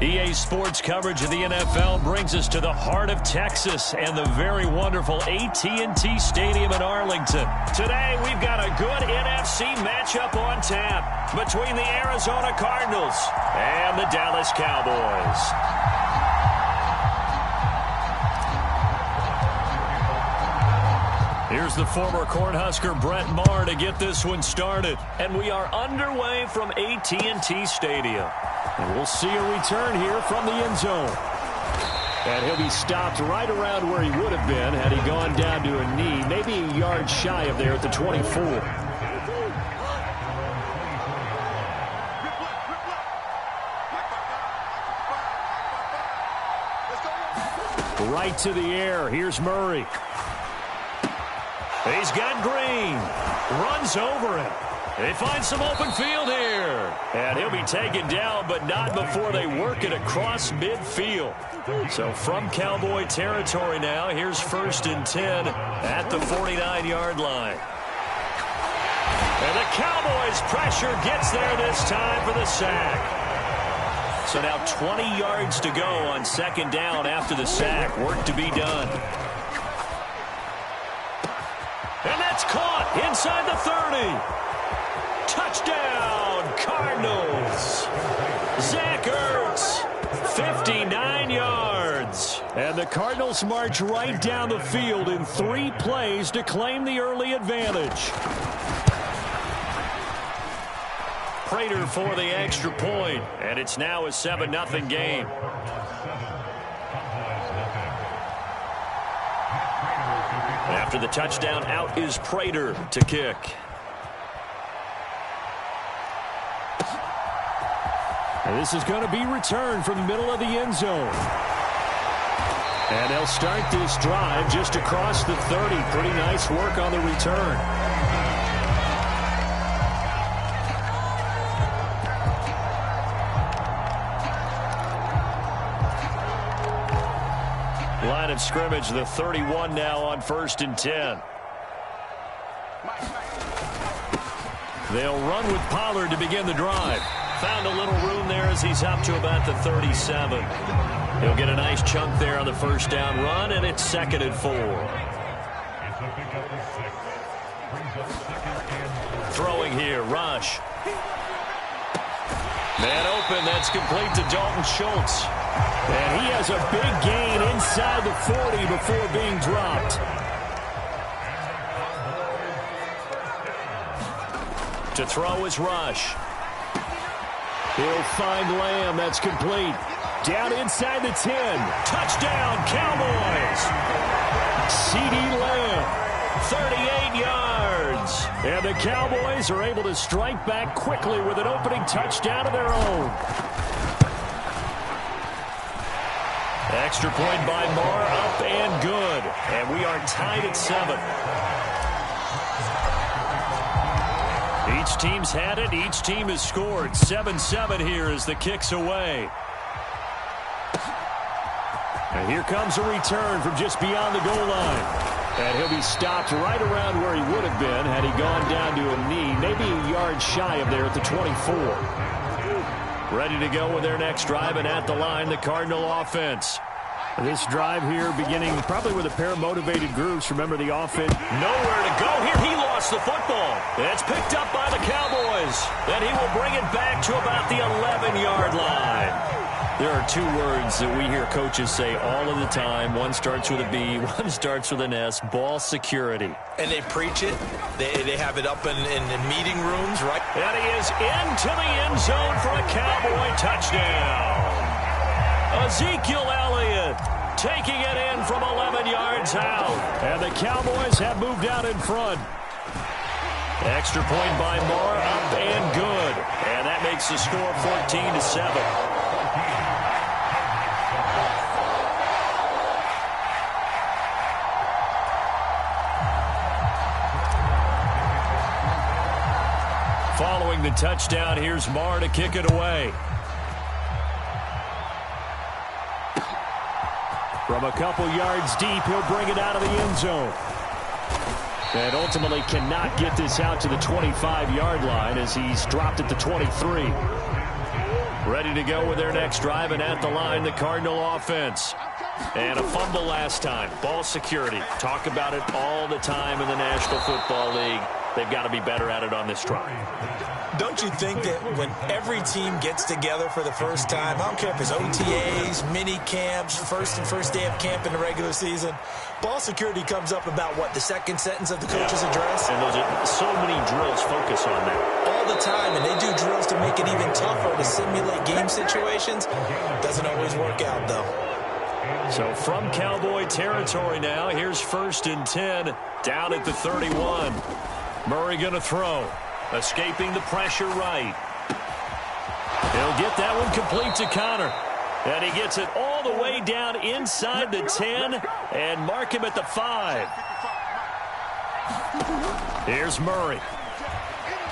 EA Sports coverage of the NFL brings us to the heart of Texas and the very wonderful AT&T Stadium in Arlington. Today, we've got a good NFC matchup on tap between the Arizona Cardinals and the Dallas Cowboys. Here's the former Cornhusker Brett Maher to get this one started. And we are underway from AT&T Stadium. And we'll see a return here from the end zone. And he'll be stopped right around where he would have been had he gone down to a knee, maybe a yard shy of there at the 24. Right to the air. Here's Murray. He's got Green. Runs over him. They find some open field here. And he'll be taken down, but not before they work it across midfield. So from Cowboy territory now, here's 1st and 10 at the 49-yard line. And the Cowboys' pressure gets there this time for the sack. So now 20 yards to go on 2nd down after the sack. Work to be done. And that's caught inside the 30. Touchdown, Cardinals. Zach Ertz, 59 yards. And the Cardinals march right down the field in 3 plays to claim the early advantage. Prater for the extra point, and it's now a 7-0 game. After the touchdown, out is Prater to kick. And this is going to be returned from the middle of the end zone. And they'll start this drive just across the 30. Pretty nice work on the return. Line of scrimmage, the 31 now on 1st and 10. They'll run with Pollard to begin the drive. Found a little room there as he's up to about the 37. He'll get a nice chunk there on the 1st down run, and it's 2nd and 4. Throwing here, Rush. Man open, that's complete to Dalton Schultz. And he has a big gain inside the 40 before being dropped. To throw is Rush. He'll find Lamb. That's complete. Down inside the 10. Touchdown, Cowboys. CeeDee Lamb. 38 yards. And the Cowboys are able to strike back quickly with an opening touchdown of their own. Extra point by Moore, up and good. And we are tied at 7. Each team's had it. Each team has scored. 7-7 here as the kick's away. And here comes a return from just beyond the goal line. And he'll be stopped right around where he would have been had he gone down to a knee, maybe a yard shy of there at the 24. Ready to go with their next drive, and at the line, the Cardinal offense. This drive here beginning probably with a pair of motivated groups. Remember the offense. Nowhere to go here. He lost the football. It's picked up by the Cowboys. And he will bring it back to about the 11-yard line. There are 2 words that we hear coaches say all of the time. One starts with a B, one starts with an S. Ball security. And they preach it. They have it up in meeting rooms, right? And he is into the end zone for a Cowboy touchdown. Ezekiel Elliott taking it in from 11 yards out. And the Cowboys have moved out in front. Extra point by Moore, up and good. And that makes the score 14-7. Following the touchdown, here's Moore to kick it away. From a couple yards deep, he'll bring it out of the end zone. And ultimately cannot get this out to the 25-yard line as he's dropped at the 23. Ready to go with their next drive, and at the line, the Cardinal offense. And a fumble last time. Ball security. Talk about it all the time in the National Football League. They've got to be better at it on this drive. Don't you think that when every team gets together for the first time, I don't care if it's OTAs, mini camps, first day of camp in the regular season, ball security comes up about, what, the second sentence of the coach's address? And those are so many drills focus on that. All the time, and they do drills to make it even tougher to simulate game situations. Doesn't always work out, though. So from Cowboy territory now, here's 1st and 10 down at the 31. Murray going to throw. Escaping the pressure right. He'll get that one complete to Connor. And he gets it all the way down inside the 10 and mark him at the 5. Here's Murray.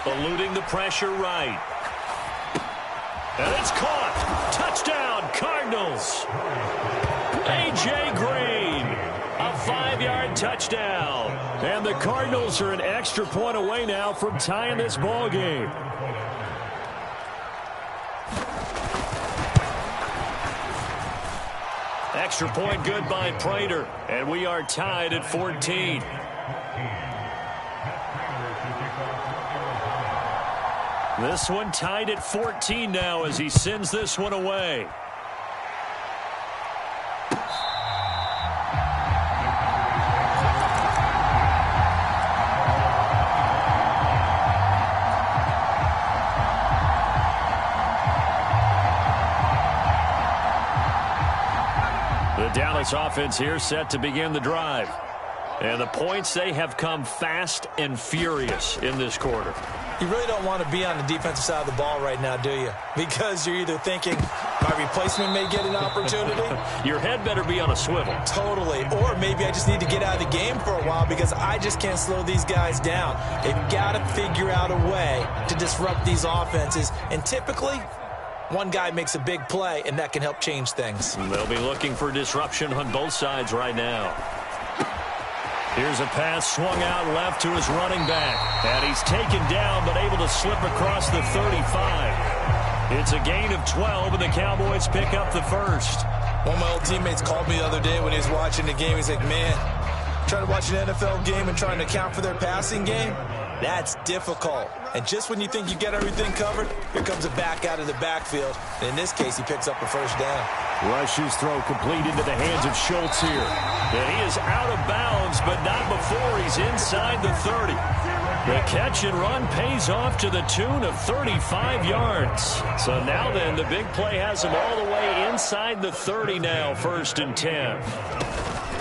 Eluding the pressure right. And it's caught. Touchdown, Cardinals. A.J. Green. A 5-yard touchdown. And the Cardinals are an extra point away now from tying this ball game. Extra point good by Prater. And we are tied at 14. This one tied at 14 now as he sends this one away. The Dallas offense here set to begin the drive. And the points, they have come fast and furious in this quarter. You really don't want to be on the defensive side of the ball right now, do you? Because you're either thinking, my replacement may get an opportunity. Your head better be on a swivel. Totally. Or maybe I just need to get out of the game for a while because I just can't slow these guys down. They've got to figure out a way to disrupt these offenses. And typically, one guy makes a big play, and that can help change things. They'll be looking for disruption on both sides right now. Here's a pass swung out left to his running back. And he's taken down but able to slip across the 35. It's a gain of 12, and the Cowboys pick up the first. One of my old teammates called me the other day when he was watching the game. He's like, man, trying to watch an NFL game and trying to account for their passing game, that's difficult. And just when you think you get everything covered, here comes a back out of the backfield. And in this case, he picks up a first down. Rush's throw complete into the hands of Schultz here. And he is out of bounds, but not before he's inside the 30. The catch and run pays off to the tune of 35 yards. So now then, the big play has him all the way inside the 30 now, 1st and 10.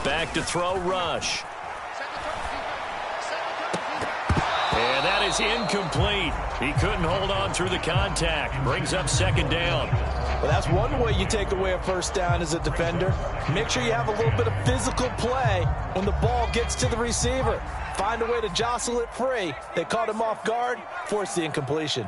Back to throw, Rush. And that is incomplete. He couldn't hold on through the contact. Brings up 2nd down. Well, that's one way you take away a first down as a defender. Make sure you have a little bit of physical play when the ball gets to the receiver. Find a way to jostle it free. They caught him off guard, forced the incompletion.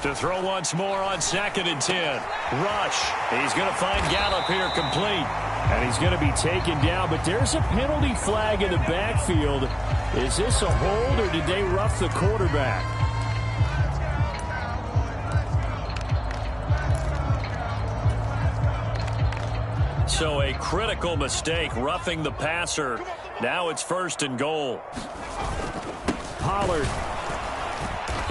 To throw once more on 2nd and 10. Rush. He's going to find Gallup here complete. And he's going to be taken down, but there's a penalty flag in the backfield. Is this a hold, or did they rough the quarterback? So a critical mistake, roughing the passer. Now it's 1st and goal. Pollard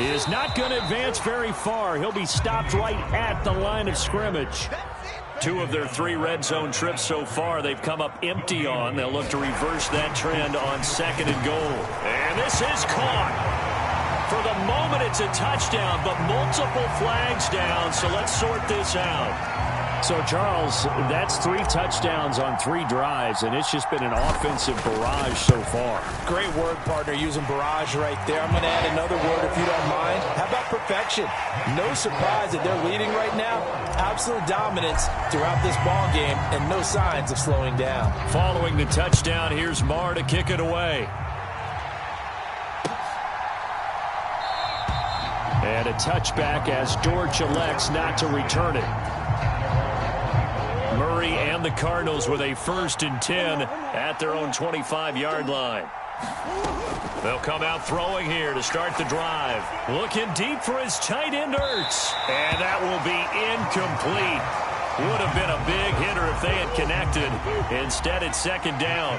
is not going to advance very far. He'll be stopped right at the line of scrimmage. 2 of their 3 red zone trips so far they've come up empty on. They'll look to reverse that trend on 2nd and goal. And this is caught. For the moment, it's a touchdown, but multiple flags down, so let's sort this out. So, Charles, that's 3 touchdowns on 3 drives, and it's just been an offensive barrage so far. Great word, partner, using barrage right there. I'm going to add another word if you don't mind. How about perfection? No surprise that they're leading right now. Absolute dominance throughout this ball game, and no signs of slowing down. Following the touchdown, here's Marr to kick it away. And a touchback as George elects not to return it. Murray and the Cardinals with a 1st and 10 at their own 25-yard line. They'll come out throwing here to start the drive. Looking deep for his tight end, Ertz. And that will be incomplete. Would have been a big hitter if they had connected. Instead, it's 2nd down.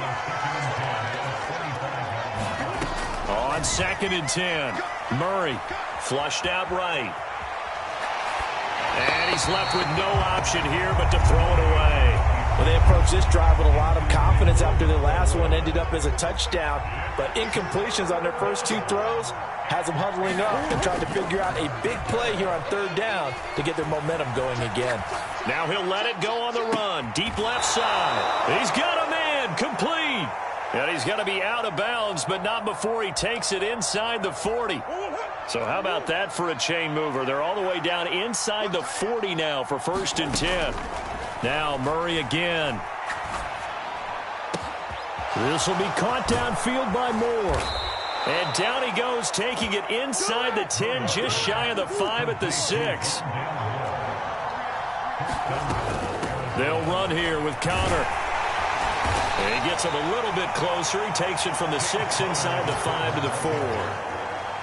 On 2nd and 10, Murray flushed out right. And he's left with no option here but to throw it away. Well, they approached this drive with a lot of confidence after their last one ended up as a touchdown. But incompletions on their first 2 throws has them huddling up and trying to figure out a big play here on 3rd down to get their momentum going again. Now he'll let it go on the run. Deep left side. He's got a man. Complete. And he's going to be out of bounds, but not before he takes it inside the 40. So how about that for a chain mover? They're all the way down inside the 40 now for 1st and 10. Now Murray again. This will be caught downfield by Moore. And down he goes, taking it inside the 10, just shy of the 5 at the 6. They'll run here with Connor. And he gets him a little bit closer. He takes it from the 6 inside the 5 to the 4.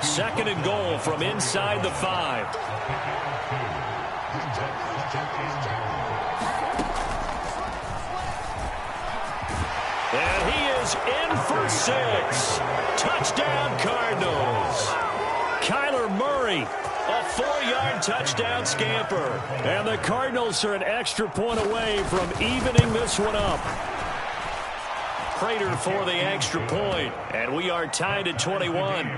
2nd and goal from inside the 5. And he is in for 6. Touchdown, Cardinals. Kyler Murray, a 4-yard touchdown scamper. And the Cardinals are an extra point away from evening this one up. Prater for the extra point, and we are tied at 21.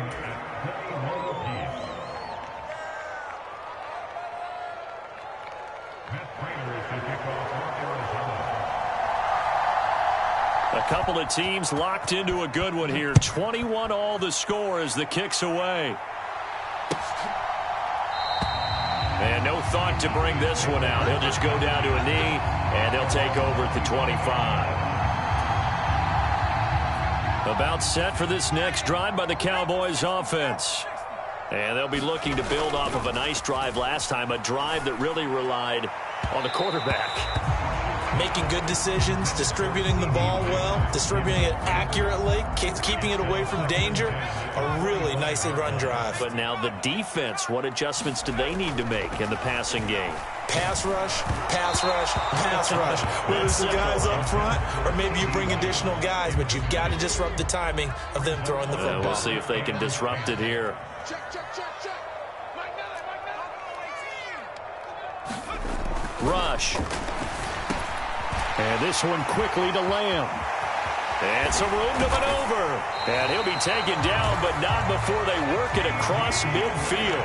A couple of teams locked into a good one here. 21 all the score as the kick's away. And no thought to bring this one out. He'll just go down to a knee, and he'll take over at the 25. About set for this next drive by the Cowboys offense. And they'll be looking to build off of a nice drive last time, a drive that really relied on the quarterback. Making good decisions, distributing the ball well, distributing it accurately, keeping it away from danger. A really nicely run drive. But now the defense, what adjustments do they need to make in the passing game? Pass rush, pass rush, pass rush. Whether it's the guys up front or maybe you bring additional guys, but you've got to disrupt the timing of them throwing the football. We'll see if they can disrupt it here. Rush. And this one quickly to Lamb. And some room to maneuver. And he'll be taken down, but not before they work it across midfield.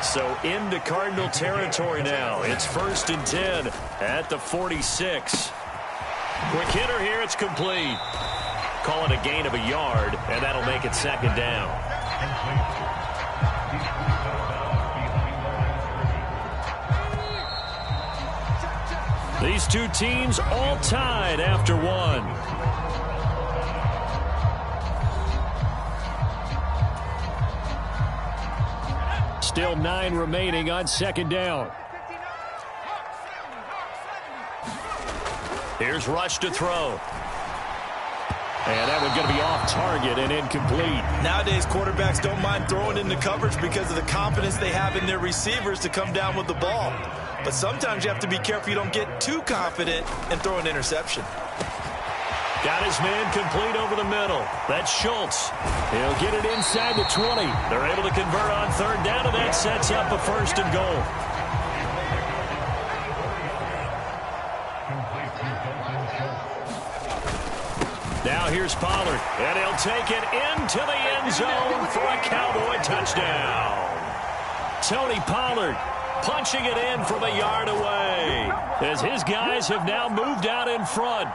So into Cardinal territory now. It's 1st and 10 at the 46. Quick hitter here. It's complete. Call it a gain of a yard, and that'll make it 2nd down. These two teams all tied after one. Still 9 remaining on 2nd down. Here's Rush to throw. And that one's going to be off target and incomplete. Nowadays, quarterbacks don't mind throwing into coverage because of the confidence they have in their receivers to come down with the ball. But sometimes you have to be careful you don't get too confident and throw an interception. Got his man complete over the middle. That's Schultz. He'll get it inside the 20. They're able to convert on 3rd down, and that sets up a 1st and goal. Now here's Pollard, and he'll take it into the end zone for a Cowboy touchdown. Tony Pollard punching it in from a yard away as his guys have now moved out in front.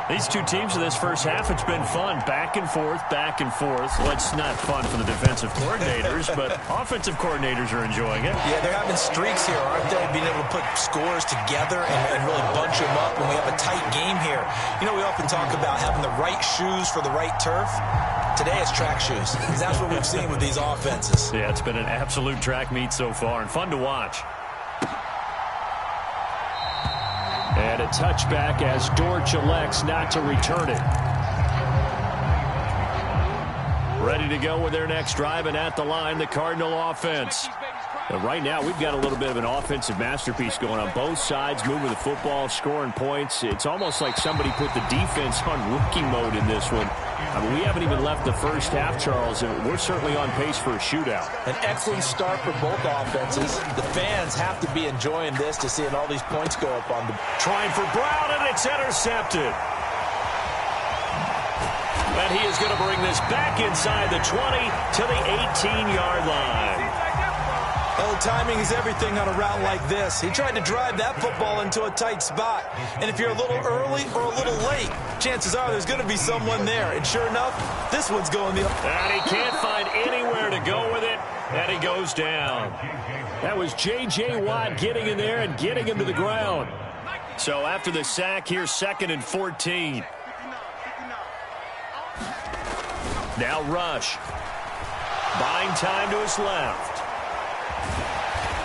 These two teams in this first half, it's been fun. Back and forth, back and forth. Well, it's not fun for the defensive coordinators, but offensive coordinators are enjoying it. Yeah, they're having streaks here, aren't they? Being able to put scores together and really bunch them up when we have a tight game here. You know, we often talk about having the right shoes for the right turf. Today it's track shoes, because that's what we've seen with these offenses. Yeah, it's been an absolute track meet so far and fun to watch. And a touchback as Dortch elects not to return it. Ready to go with their next drive, and at the line, the Cardinal offense. And right now, we've got a little bit of an offensive masterpiece going on both sides, moving the football, scoring points. It's almost like somebody put the defense on rookie mode in this one. I mean, we haven't even left the first half, Charles, and we're certainly on pace for a shootout. An excellent start for both offenses. The fans have to be enjoying this to seeing all these points go up on the... Trying for Brown, and it's intercepted. And he is going to bring this back inside the 20 to the 18-yard line. Oh, timing is everything on a route like this. He tried to drive that football into a tight spot. And if you're a little early or a little late, chances are there's going to be someone there. And sure enough, this one's going the... And he can't find anywhere to go with it. And he goes down. That was J.J. Watt getting in there and getting him to the ground. So after the sack, here's 2nd and 14. Now Rush. Buying time to his left.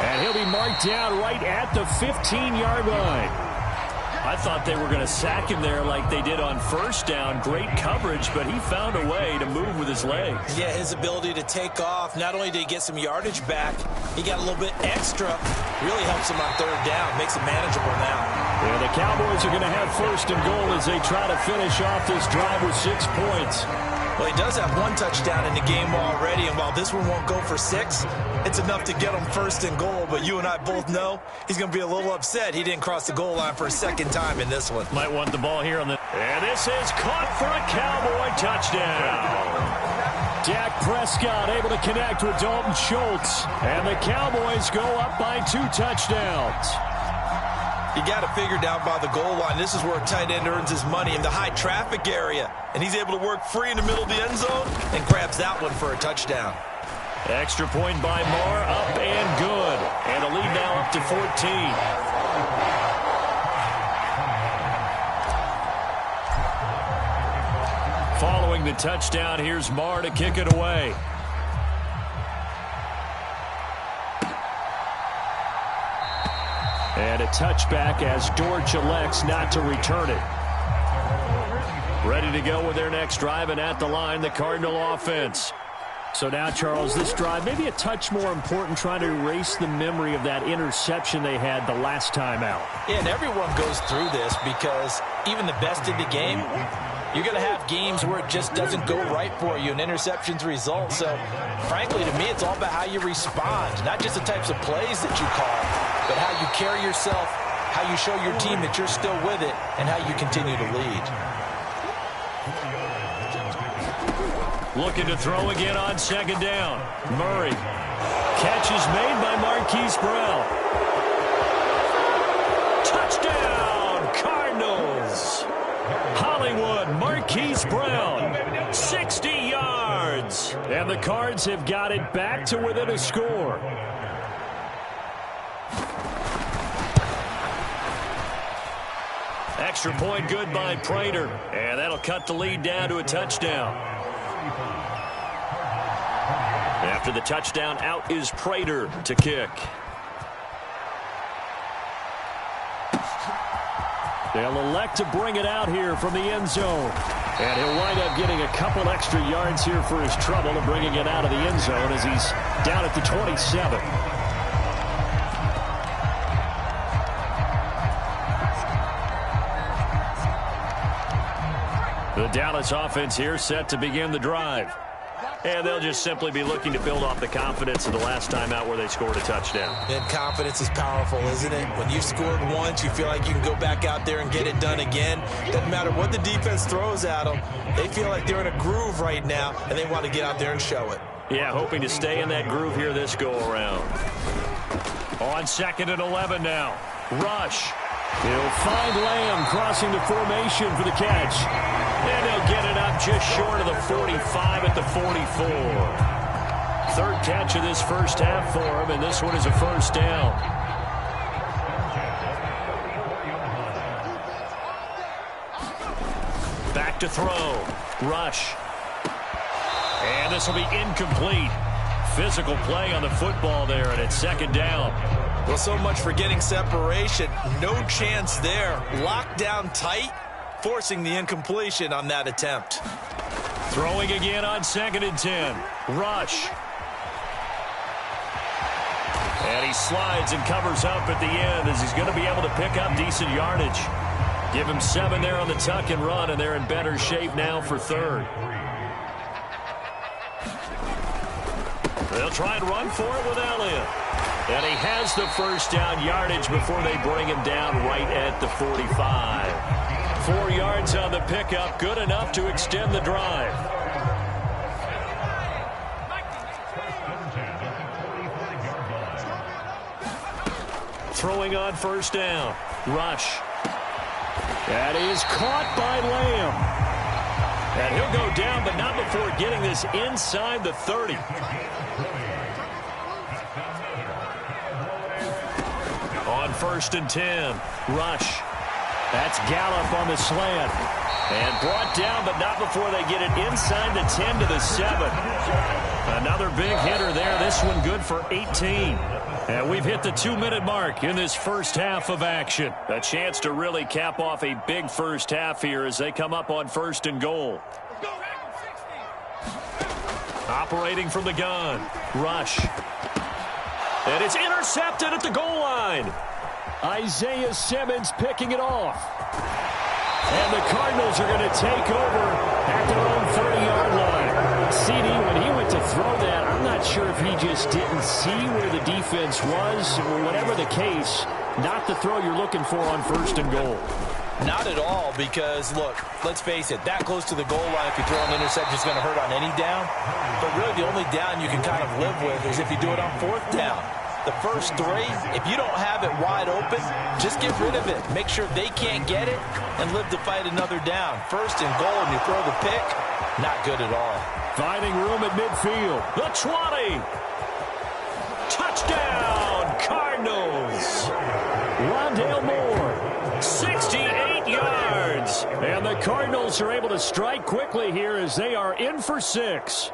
And he'll be marked down right at the 15-yard line. I thought they were going to sack him there like they did on first down. Great coverage, but he found a way to move with his legs. Yeah, his ability to take off. Not only did he get some yardage back, he got a little bit extra. Really helps him on 3rd down. Makes it manageable now. Yeah, the Cowboys are going to have 1st and goal as they try to finish off this drive with 6 points. Well, he does have 1 touchdown in the game already, and while this one won't go for 6, it's enough to get him 1st and goal. But you and I both know he's going to be a little upset he didn't cross the goal line for a 2nd time in this one. Might want the ball here on the... And this is caught for a Cowboy touchdown. Dak Prescott able to connect with Dalton Schultz. And the Cowboys go up by 2 touchdowns. You got to figure down by the goal line. This is where a tight end earns his money in the high traffic area. And he's able to work free in the middle of the end zone and grabs that one for a touchdown. Extra point by Moore, up and good. And a lead now up to 14. Following the touchdown, here's Moore to kick it away. And a touchback as Dortch elects not to return it. Ready to go with their next drive, and at the line, the Cardinal offense. So now, Charles, this drive, maybe a touch more important, trying to erase the memory of that interception they had the last time out. Yeah, and everyone goes through this because even the best in the game, you're going to have games where it just doesn't go right for you, and interceptions result. So, frankly, to me, it's all about how you respond, not just the types of plays that you call, but how you carry yourself, how you show your team that you're still with it, and how you continue to lead. Looking to throw again on 2nd down. Murray. Catch is made by Marquise Brown. Touchdown, Cardinals. Hollywood, Marquise Brown, 60 yards. And the Cards have got it back to within a score. Extra point good by Prater. And that'll cut the lead down to a touchdown. After the touchdown, out is Prater to kick. They'll elect to bring it out here from the end zone. And he'll wind up getting a couple extra yards here for his trouble and bringing it out of the end zone as he's down at the 27. The Dallas offense here set to begin the drive. And they'll just simply be looking to build off the confidence of the last time out where they scored a touchdown. And confidence is powerful, isn't it? When you've scored once, you feel like you can go back out there and get it done again. Doesn't matter what the defense throws at them. They feel like they're in a groove right now, and they want to get out there and show it. Yeah, hoping to stay in that groove here this go-around. On 2nd and 11 now. Rush. He'll find Lamb crossing the formation for the catch. And he'll get it up just short of the 45 at the 44. 3rd catch of this first half for him, and this one is a 1st down. Back to throw. Rush. And this will be incomplete. Physical play on the football there, and it's 2nd down. Well, so much for getting separation. No chance there. Locked down tight, forcing the incompletion on that attempt. Throwing again on 2nd and 10. Rush. And he slides and covers up at the end as he's going to be able to pick up decent yardage. Give him 7 there on the tuck and run, and they're in better shape now for 3rd. They'll try and run for it with Elliott. And he has the 1st down yardage before they bring him down right at the 45. 4 yards on the pickup, good enough to extend the drive. Throwing on 1st down. Rush. That is caught by Lamb. And he'll go down, but not before getting this inside the 30. 1st and 10. Rush. That's Gallup on the slant. And brought down, but not before they get it inside the 10 to the 7. Another big hitter there. This one good for 18. And we've hit the 2-minute mark in this first half of action. A chance to really cap off a big first half here as they come up on 1st and goal. Operating from the gun. Rush. And it's intercepted at the goal line. Isaiah Simmons picking it off. And the Cardinals are going to take over at their own 30-yard line. CD, when he went to throw that, I'm not sure if he just didn't see where the defense was, or whatever the case, not the throw you're looking for on 1st and goal. Not at all, because, look, let's face it, that close to the goal line, if you throw an interception, is going to hurt on any down. But really, the only down you can kind of live with is if you do it on 4th down. The first 3, if you don't have it wide open, just get rid of it. Make sure they can't get it and live to fight another down. 1st and goal, and you throw the pick, not good at all. Finding room at midfield. The 20. Touchdown, Cardinals. Rondale Moore, 68 yards. And the Cardinals are able to strike quickly here as they are in for 6.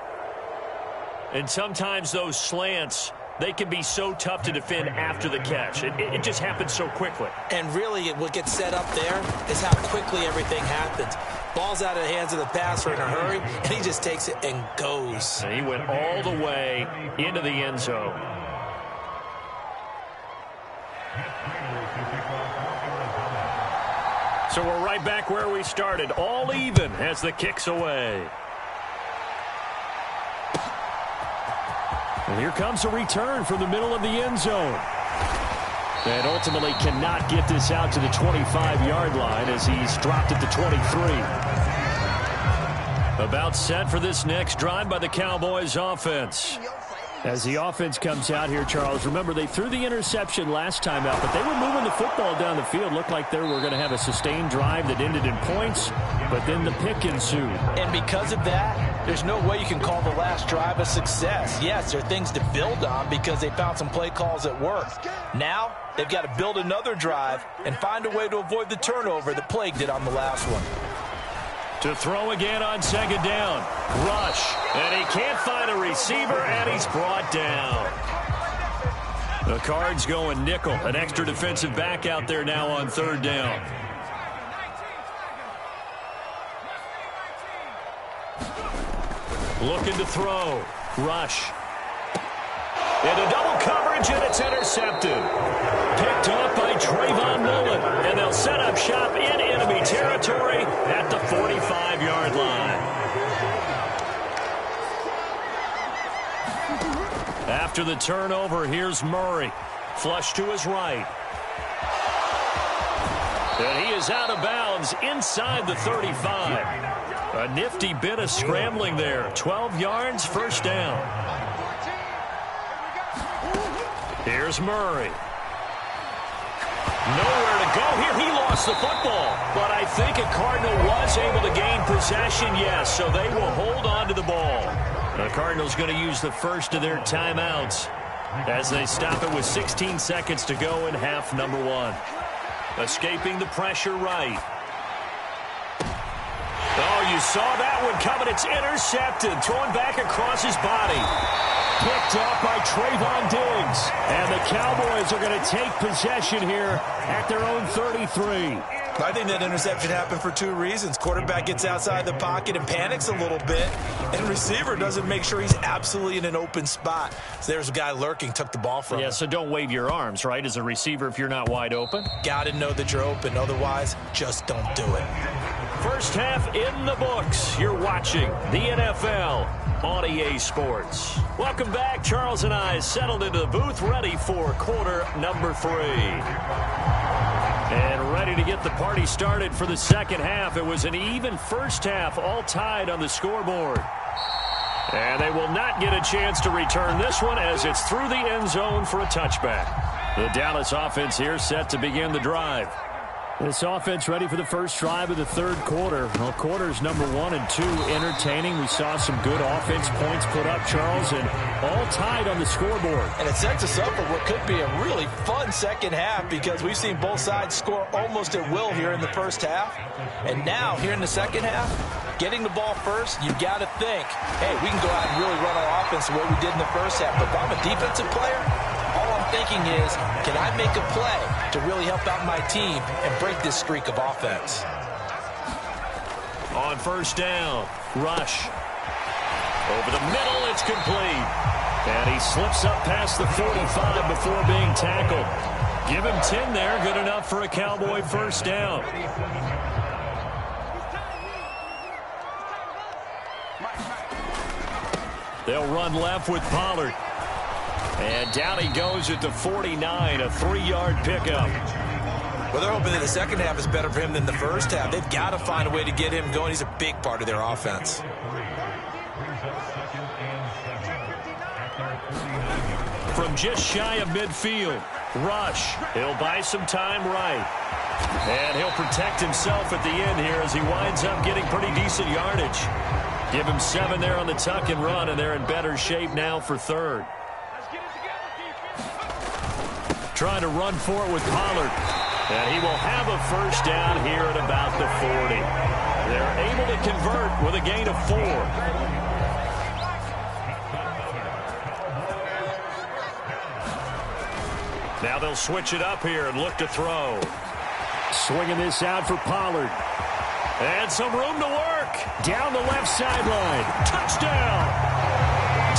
And sometimes those slants, they can be so tough to defend after the catch. It just happens so quickly. And really, what gets set up there is how quickly everything happens. Ball's out of the hands of the passer in a hurry, and he just takes it and goes. And he went all the way into the end zone. So we're right back where we started. All even as the kick's away. And here comes a return from the middle of the end zone. And ultimately cannot get this out to the 25-yard line as he's dropped at the 23. About set for this next drive by the Cowboys offense. As the offense comes out here, Charles, remember they threw the interception last time out, but they were moving the football down the field. Looked like they were going to have a sustained drive that ended in points, but then the pick ensued. And because of that, there's no way you can call the last drive a success. Yes, there are things to build on because they found some play calls that worked. Now, they've got to build another drive and find a way to avoid the turnover that plagued it on the last one. To throw again on 2nd down. Rush. And he can't find a receiver, and he's brought down. The Cards going nickel. An extra defensive back out there now on 3rd down. Looking to throw. Rush. Into double coverage, and it's intercepted. Picked up by Trayvon Mullen. And they'll set up shop in enemy territory at the 45-yard line. After the turnover, here's Murray. Flush to his right. And he is out of bounds inside the 35. A nifty bit of scrambling there. 12 yards, 1st down. Here's Murray. Nowhere to go here. He lost the football. But I think a Cardinal was able to gain possession, yes, so they will hold on to the ball. The Cardinals going to use the first of their timeouts as they stop it with 16 seconds to go in half number 1. Escaping the pressure right. Oh, you saw that one coming. It's intercepted. Thrown back across his body. Picked up by Trayvon Diggs. And the Cowboys are going to take possession here at their own 33. I think that interception happened for 2 reasons. Quarterback gets outside the pocket and panics a little bit, and receiver doesn't make sure he's absolutely in an open spot. So there's a guy lurking, took the ball from him. Yeah, so don't wave your arms, right, as a receiver if you're not wide open? Got to know that you're open. Otherwise, just don't do it. First half in the books. You're watching the NFL on EA Sports. Welcome back. Charles and I settled into the booth, ready for quarter number 3. And ready to get the party started for the second half. It was an even first half, all tied on the scoreboard. And they will not get a chance to return this one as it's through the end zone for a touchback. The Dallas offense here set to begin the drive. This offense ready for the first drive of the third quarter. Well, quarters number 1 and 2 entertaining. We saw some good offense points put up, Charles, and all tied on the scoreboard. And it sets us up for what could be a really fun second half because we've seen both sides score almost at will here in the first half. And now, here in the second half, getting the ball first, you've got to think, hey, we can go out and really run our offense the way we did in the first half. But if I'm a defensive player, all I'm thinking is, can I make a play to really help out my team and break this streak of offense? On first down, rush. Over the middle, it's complete. And he slips up past the 45 before being tackled. Give him 10 there, good enough for a Cowboy first down. They'll run left with Pollard. And down he goes at the 49, a 3-yard pickup. Well, they're hoping that the second half is better for him than the first half. They've got to find a way to get him going. He's a big part of their offense. From just shy of midfield, rush. He'll buy some time right. And he'll protect himself at the end here as he winds up getting pretty decent yardage. Give him 7 there on the tuck and run, and they're in better shape now for third. Trying to run for it with Pollard. And he will have a first down here at about the 40. They're able to convert with a gain of 4. Now they'll switch it up here and look to throw. Swinging this out for Pollard. And some room to work. Down the left sideline. Touchdown.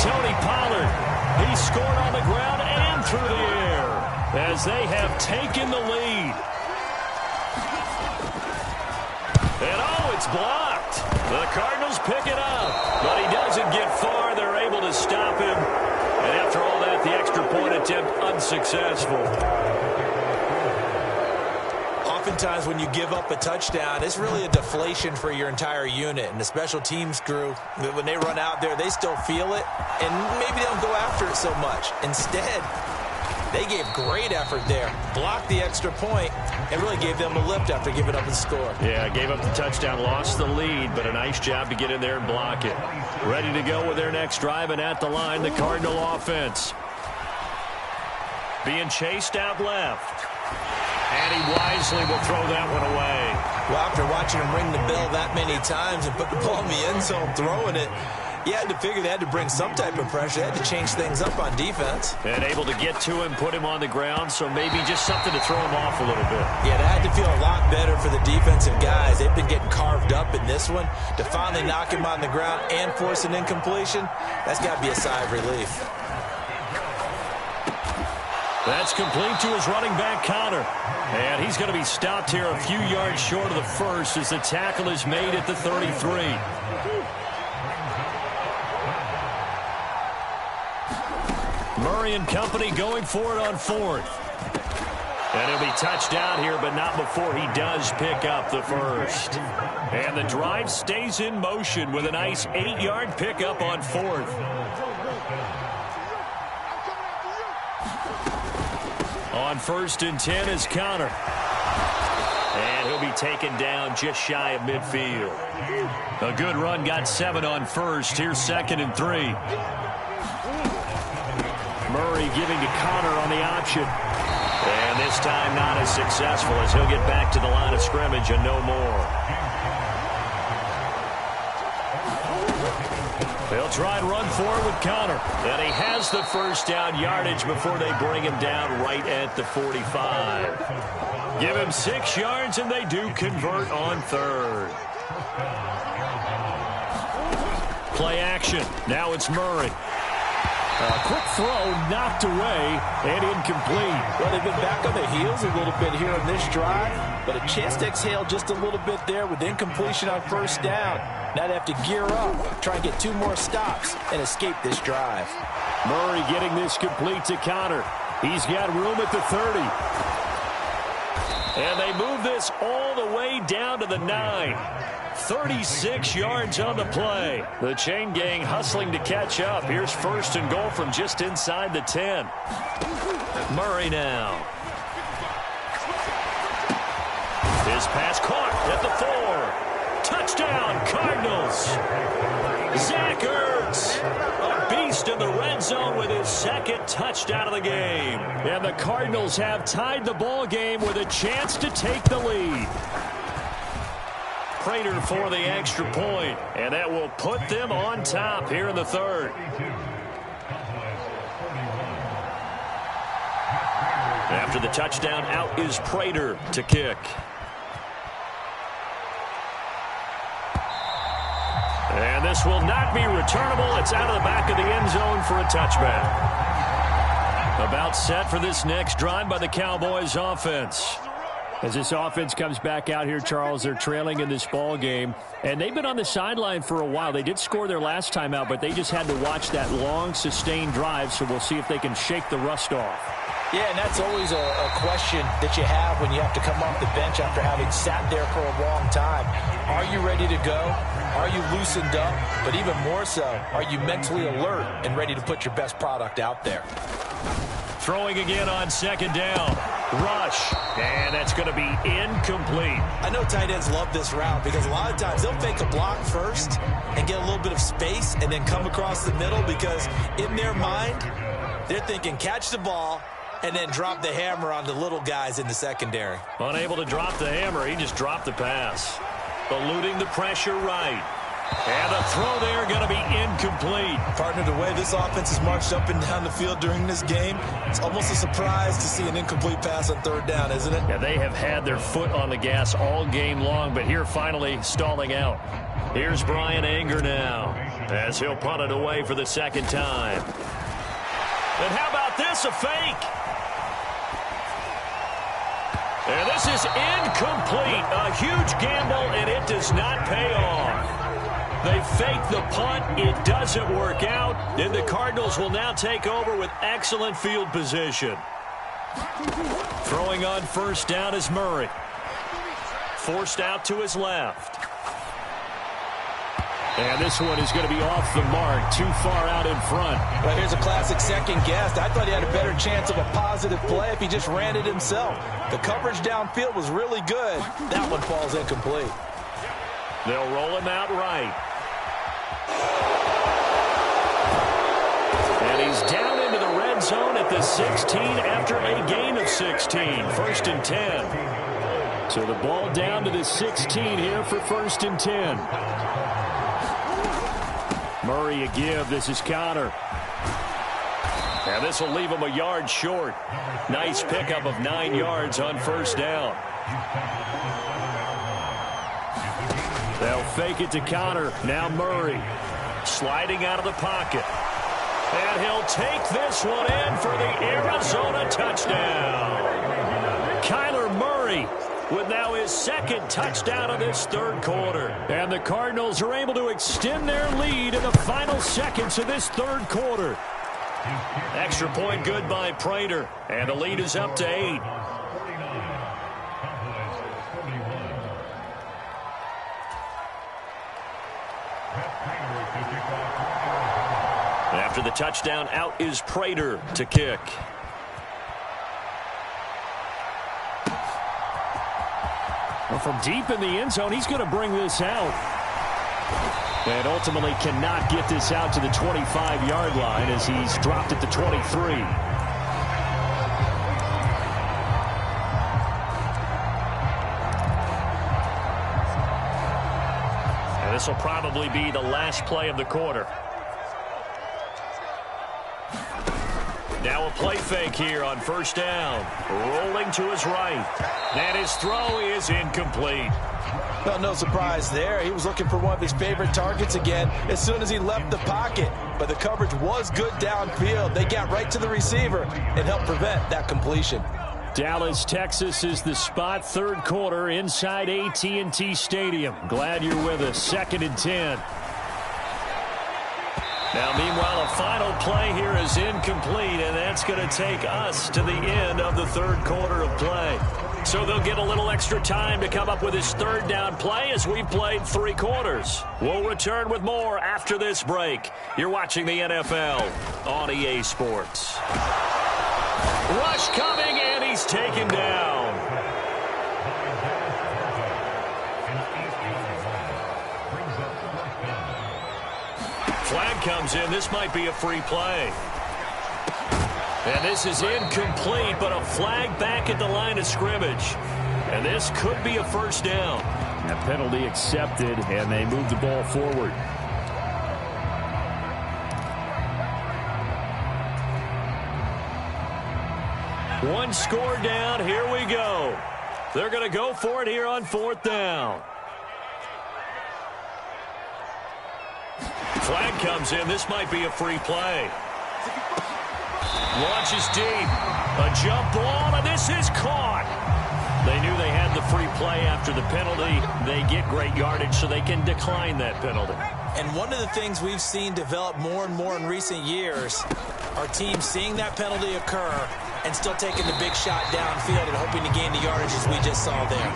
Tony Pollard. He scored on the ground and through the air as they have taken the lead. And oh, it's blocked. The Cardinals pick it up, but he doesn't get far. They're able to stop him. And after all that, the extra point attempt unsuccessful. Oftentimes when you give up a touchdown, it's really a deflation for your entire unit. And the special teams group, when they run out there, they still feel it. And maybe they don't go after it so much. Instead, they gave great effort there, blocked the extra point, and really gave them a lift after giving up the score. Yeah, gave up the touchdown, lost the lead, but a nice job to get in there and block it. Ready to go with their next drive, and at the line, the Cardinal offense. Being chased out left. And he wisely will throw that one away. Well, after watching him ring the bell that many times and put the ball in the end zone throwing it, you had to figure they had to bring some type of pressure. They had to change things up on defense. And able to get to him, put him on the ground, so maybe just something to throw him off a little bit. Yeah, that had to feel a lot better for the defensive guys. They've been getting carved up in this one. To finally knock him on the ground and force an incompletion, that's got to be a sigh of relief. That's complete to his running back, Connor. And he's going to be stopped here a few yards short of the first as the tackle is made at the 33. Murray and company going for it on fourth. And he'll be touched down here, but not before he does pick up the first. And the drive stays in motion with a nice 8-yard pickup on fourth. On first and 10 is Connor. And he'll be taken down just shy of midfield. A good run, got 7 on first. Here's 2nd and 3. Murray giving to Connor on the option. And this time not as successful as he'll get back to the line of scrimmage and no more. They'll try and run forward with Connor. And he has the first down yardage before they bring him down right at the 45. Give him 6 yards, and they do convert on third. Play action. Now it's Murray. A quick throw knocked away and incomplete. Well, they've been back on their heels a little bit here on this drive, but a chance to exhale just a little bit there with incompletion on first down. Now they have to gear up, try and get 2 more stops, and escape this drive. Murray getting this complete to Connor. He's got room at the 30. And they move this all the way down to the 9. 36 yards on the play. The chain gang hustling to catch up. Here's 1st and goal from just inside the 10. Murray now. His pass caught at the 4. Touchdown, Cardinals. Zach Ertz, a beast in the red zone with his second touchdown of the game. And the Cardinals have tied the ball game with a chance to take the lead. Prater for the extra point, and that will put them on top here in the third. After the touchdown, out is Prater to kick. And this will not be returnable. It's out of the back of the end zone for a touchback. About set for this next drive by the Cowboys offense. As this offense comes back out here, Charles, they're trailing in this ball game. And they've been on the sideline for a while. They did score their last time out, but they just had to watch that long, sustained drive. So we'll see if they can shake the rust off. Yeah, and that's always a question that you have when you have to come off the bench after having sat there for a long time. Are you ready to go? Are you loosened up? But even more so, are you mentally alert and ready to put your best product out there? Throwing again on second down. Rush. And that's going to be incomplete. I know tight ends love this route because a lot of times they'll fake a block first and get a little bit of space and then come across the middle because in their mind, they're thinking catch the ball and then drop the hammer on the little guys in the secondary. Unable to drop the hammer, he just dropped the pass. Eluding the pressure right. And the throw there going to be incomplete. Partner, the way this offense has marched up and down the field during this game, it's almost a surprise to see an incomplete pass on third down, isn't it? Yeah, they have had their foot on the gas all game long, but here finally stalling out. Here's Brian Anger now as he'll punt it away for the second time. And how about this, a fake? And this is incomplete. A huge gamble, and it does not pay off. They fake the punt. It doesn't work out. And the Cardinals will now take over with excellent field position. Throwing on first down is Murray. Forced out to his left. And this one is going to be off the mark, too far out in front. Well, here's a classic second guess. I thought he had a better chance of a positive play if he just ran it himself. The coverage downfield was really good. That one falls incomplete. They'll roll him out right. And he's down into the red zone at the 16 after a gain of 16. First and 10. So the ball down to the 16 here for first and 10. Murray a give. This is Connor. And this will leave him a yard short. Nice pickup of 9 yards on first down. They'll fake it to Connor. Now Murray sliding out of the pocket. And he'll take this one in for the Arizona touchdown. Kyler Murray with now his second touchdown of this third quarter. And the Cardinals are able to extend their lead in the final seconds of this third quarter. Extra point good by Prater. And the lead is up to 8. After the touchdown, out is Prater to kick. Well, from deep in the end zone, he's going to bring this out. And ultimately cannot get this out to the 25-yard line as he's dropped at the 23. And this will probably be the last play of the quarter. Now a play fake here on first down. Rolling to his right. And his throw is incomplete. Well, no surprise there. He was looking for one of his favorite targets again as soon as he left the pocket. But the coverage was good downfield. They got right to the receiver and helped prevent that completion. Dallas, Texas is the spot. Third quarter inside AT&T Stadium. Glad you're with us. Second and 10. Now, meanwhile, a final play here is incomplete, and that's going to take us to the end of the third quarter of play. So they'll get a little extra time to come up with his third down play as we've played 3 quarters. We'll return with more after this break. You're watching the NFL on EA Sports. Rush coming, and he's taken down. comes in. This might be a free play. And this is incomplete, but a flag back at the line of scrimmage. And this could be a first down. A penalty accepted, and they move the ball forward. One score down. Here we go. They're going to go for it here on 4th down. Flag comes in. This might be a free play. Launches deep. A jump ball, and this is caught. They knew they had the free play after the penalty. They get great yardage, so they can decline that penalty. And one of the things we've seen develop more and more in recent years are teams seeing that penalty occur and still taking the big shot downfield and hoping to gain the yardage as we just saw there.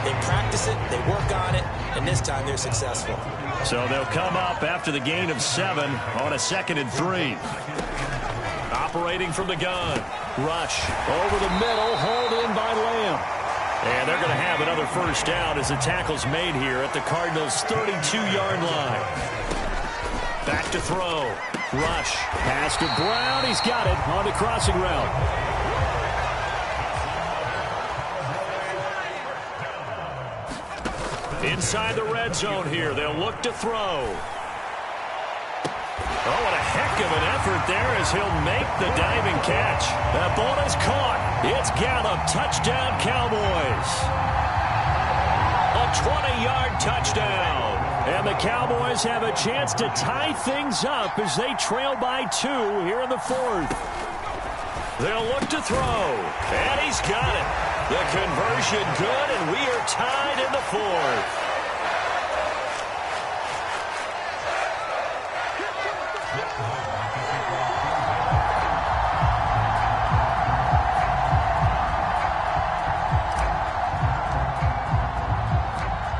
They practice it, they work on it, and this time they're successful. So they'll come up after the gain of 7 on a 2nd and 3. Operating from the gun. Rush over the middle, hauled in by Lamb. And they're going to have another first down as the tackle's made here at the Cardinals' 32-yard line. Back to throw. Rush. Pass to Brown. He's got it on the crossing route. Inside the red zone here. They'll look to throw. Oh, what a heck of an effort there as he'll make the diving catch. That ball is caught. It's Gallup. Touchdown, Cowboys. A 20-yard touchdown. And the Cowboys have a chance to tie things up as they trail by 2 here in the 4th. They'll look to throw. And he's got it. The conversion good, and we are tied in the 4th.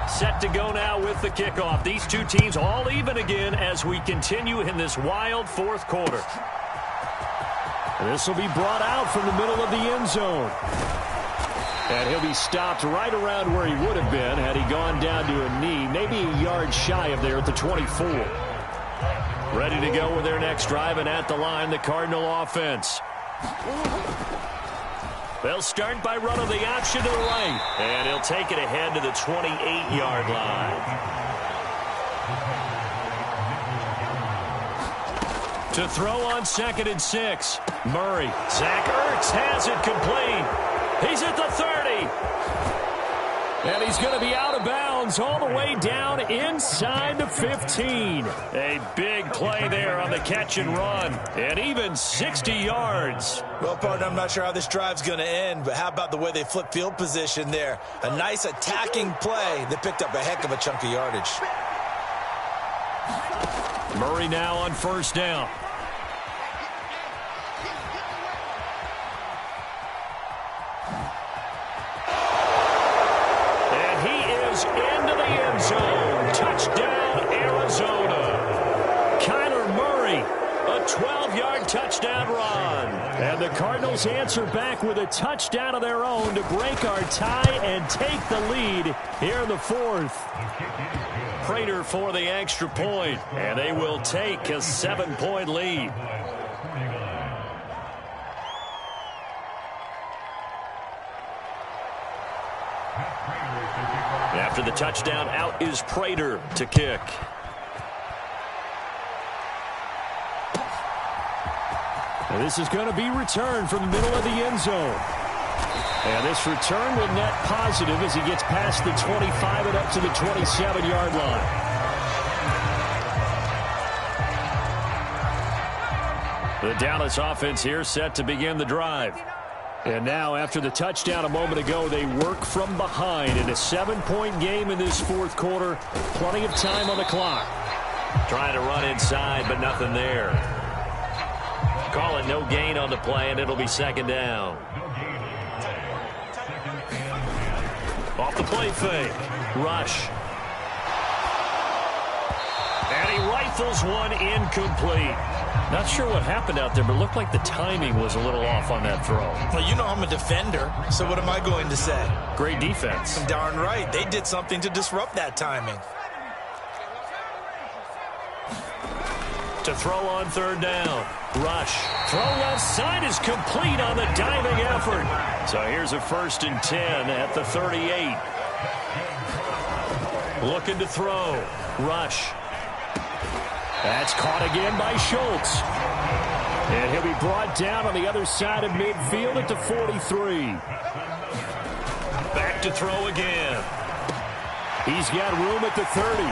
Set to go now with the kickoff. These two teams all even again as we continue in this wild 4th quarter. This will be brought out from the middle of the end zone. And he'll be stopped right around where he would have been had he gone down to a knee, maybe a yard shy of there at the 24. Ready to go with their next drive, and at the line, the Cardinal offense. They'll start by running the option to the right. And he'll take it ahead to the 28-yard line. To throw on 2nd and 6. Murray. Zach Ertz has it complete. He's at the 30. And he's going to be out of bounds all the way down inside the 15. A big play there on the catch and run. And even 60 yards. Well, partner, I'm not sure how this drive's going to end, but how about the way they flip field position there? A nice attacking play that picked up a heck of a chunk of yardage. Murray now on 1st down. Into the end zone. Touchdown, Arizona. Kyler Murray, a 12-yard touchdown run. And the Cardinals answer back with a touchdown of their own to break our tie and take the lead here in the 4th. Prater for the extra point, and they will take a 7-point lead. After the touchdown, out is Prater to kick. And this is going to be returned from the middle of the end zone. And this return will net positive as he gets past the 25 and up to the 27-yard line. The Dallas offense here set to begin the drive. And now, after the touchdown a moment ago, they work from behind in a 7-point game in this 4th quarter. Plenty of time on the clock. Trying to run inside, but nothing there. Call it no gain on the play, and it'll be 2nd down. Off the play fake. Rush. And he rifles one incomplete. Not sure what happened out there, but it looked like the timing was a little off on that throw. Well, you know I'm a defender, so what am I going to say? Great defense. Darn right. They did something to disrupt that timing. To throw on third down. Rush. Throw left side is complete on the diving effort. So here's a 1st and 10 at the 38. Looking to throw. Rush. That's caught again by Schultz. And he'll be brought down on the other side of midfield at the 43. Back to throw again. He's got room at the 30.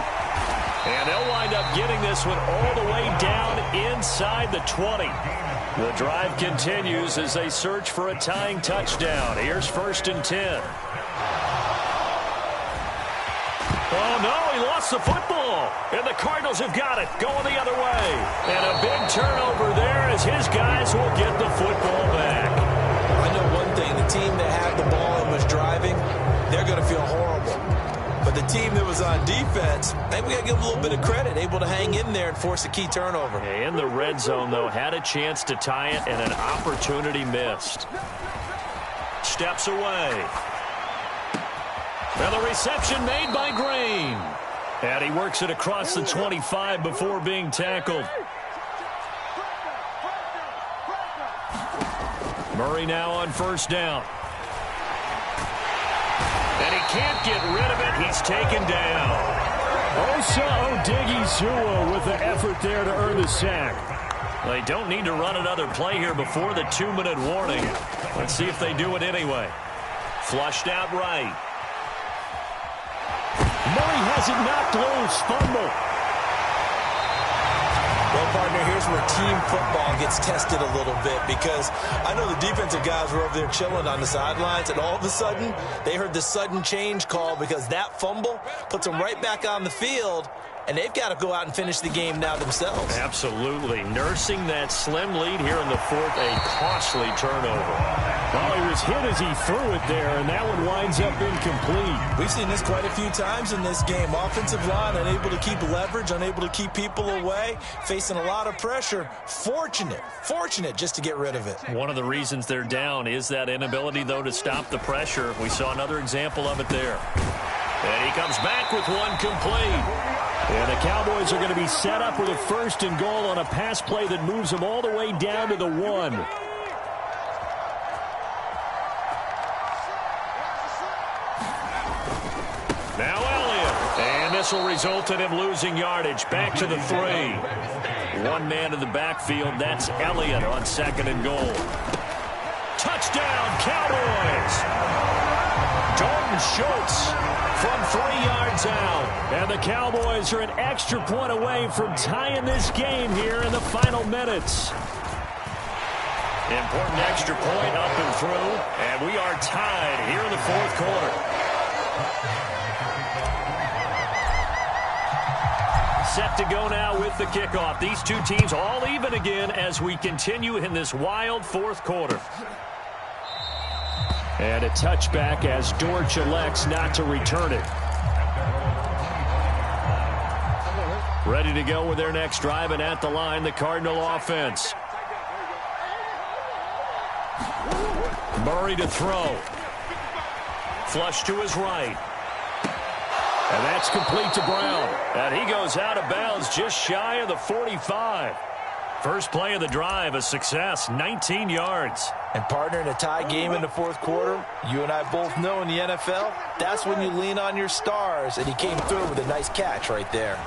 And they'll wind up getting this one all the way down inside the 20. The drive continues as they search for a tying touchdown. Here's 1st and 10. Oh, no, he lost the football. And the Cardinals have got it, going the other way. And a big turnover there as his guys will get the football back. I know one thing. The team that had the ball and was driving, they're going to feel horrible. But the team that was on defense, maybe we got to give them a little bit of credit, able to hang in there and force a key turnover. In the red zone, though, had a chance to tie it and an opportunity missed. Steps away. And the reception made by Green. And he works it across the 25 before being tackled. Murray now on 1st down. And he can't get rid of it. He's taken down. Osa Odighizuwa with the effort there to earn the sack. They don't need to run another play here before the 2-minute warning. Let's see if they do it anyway. Flushed out right. Murray has it knocked loose. Fumble. Well, partner, here's where team football gets tested a little bit, because I know the defensive guys were over there chilling on the sidelines, and all of a sudden they heard the sudden change call because that fumble puts them right back on the field, and they've got to go out and finish the game now themselves. Absolutely. Nursing that slim lead here in the 4th, a costly turnover. Well, he was hit as he threw it there, and that one winds up incomplete. We've seen this quite a few times in this game. Offensive line unable to keep leverage, unable to keep people away, facing a lot of pressure. Fortunate just to get rid of it. One of the reasons they're down is that inability, though, to stop the pressure. We saw another example of it there. And he comes back with one complete. And the Cowboys are going to be set up with a 1st and goal on a pass play that moves them all the way down to the 1. Now Elliott. And this will result in him losing yardage. Back to the 3. One man in the backfield. That's Elliott on 2nd and goal. Touchdown, Cowboys. Dalton Schultz from 3 yards out. And the Cowboys are an extra point away from tying this game here in the final minutes. Important extra point up and through. And we are tied here in the 4th quarter. Set to go now with the kickoff. These two teams all even again as we continue in this wild 4th quarter. And a touchback as Dortch elects not to return it. Ready to go with their next drive, and at the line, the Cardinal offense. Murray to throw. Flush to his right. And that's complete to Brown. And he goes out of bounds just shy of the 45. First play of the drive, a success, 19 yards. And partner, in a tie game in the 4th quarter, you and I both know in the NFL, that's when you lean on your stars, and he came through with a nice catch right there.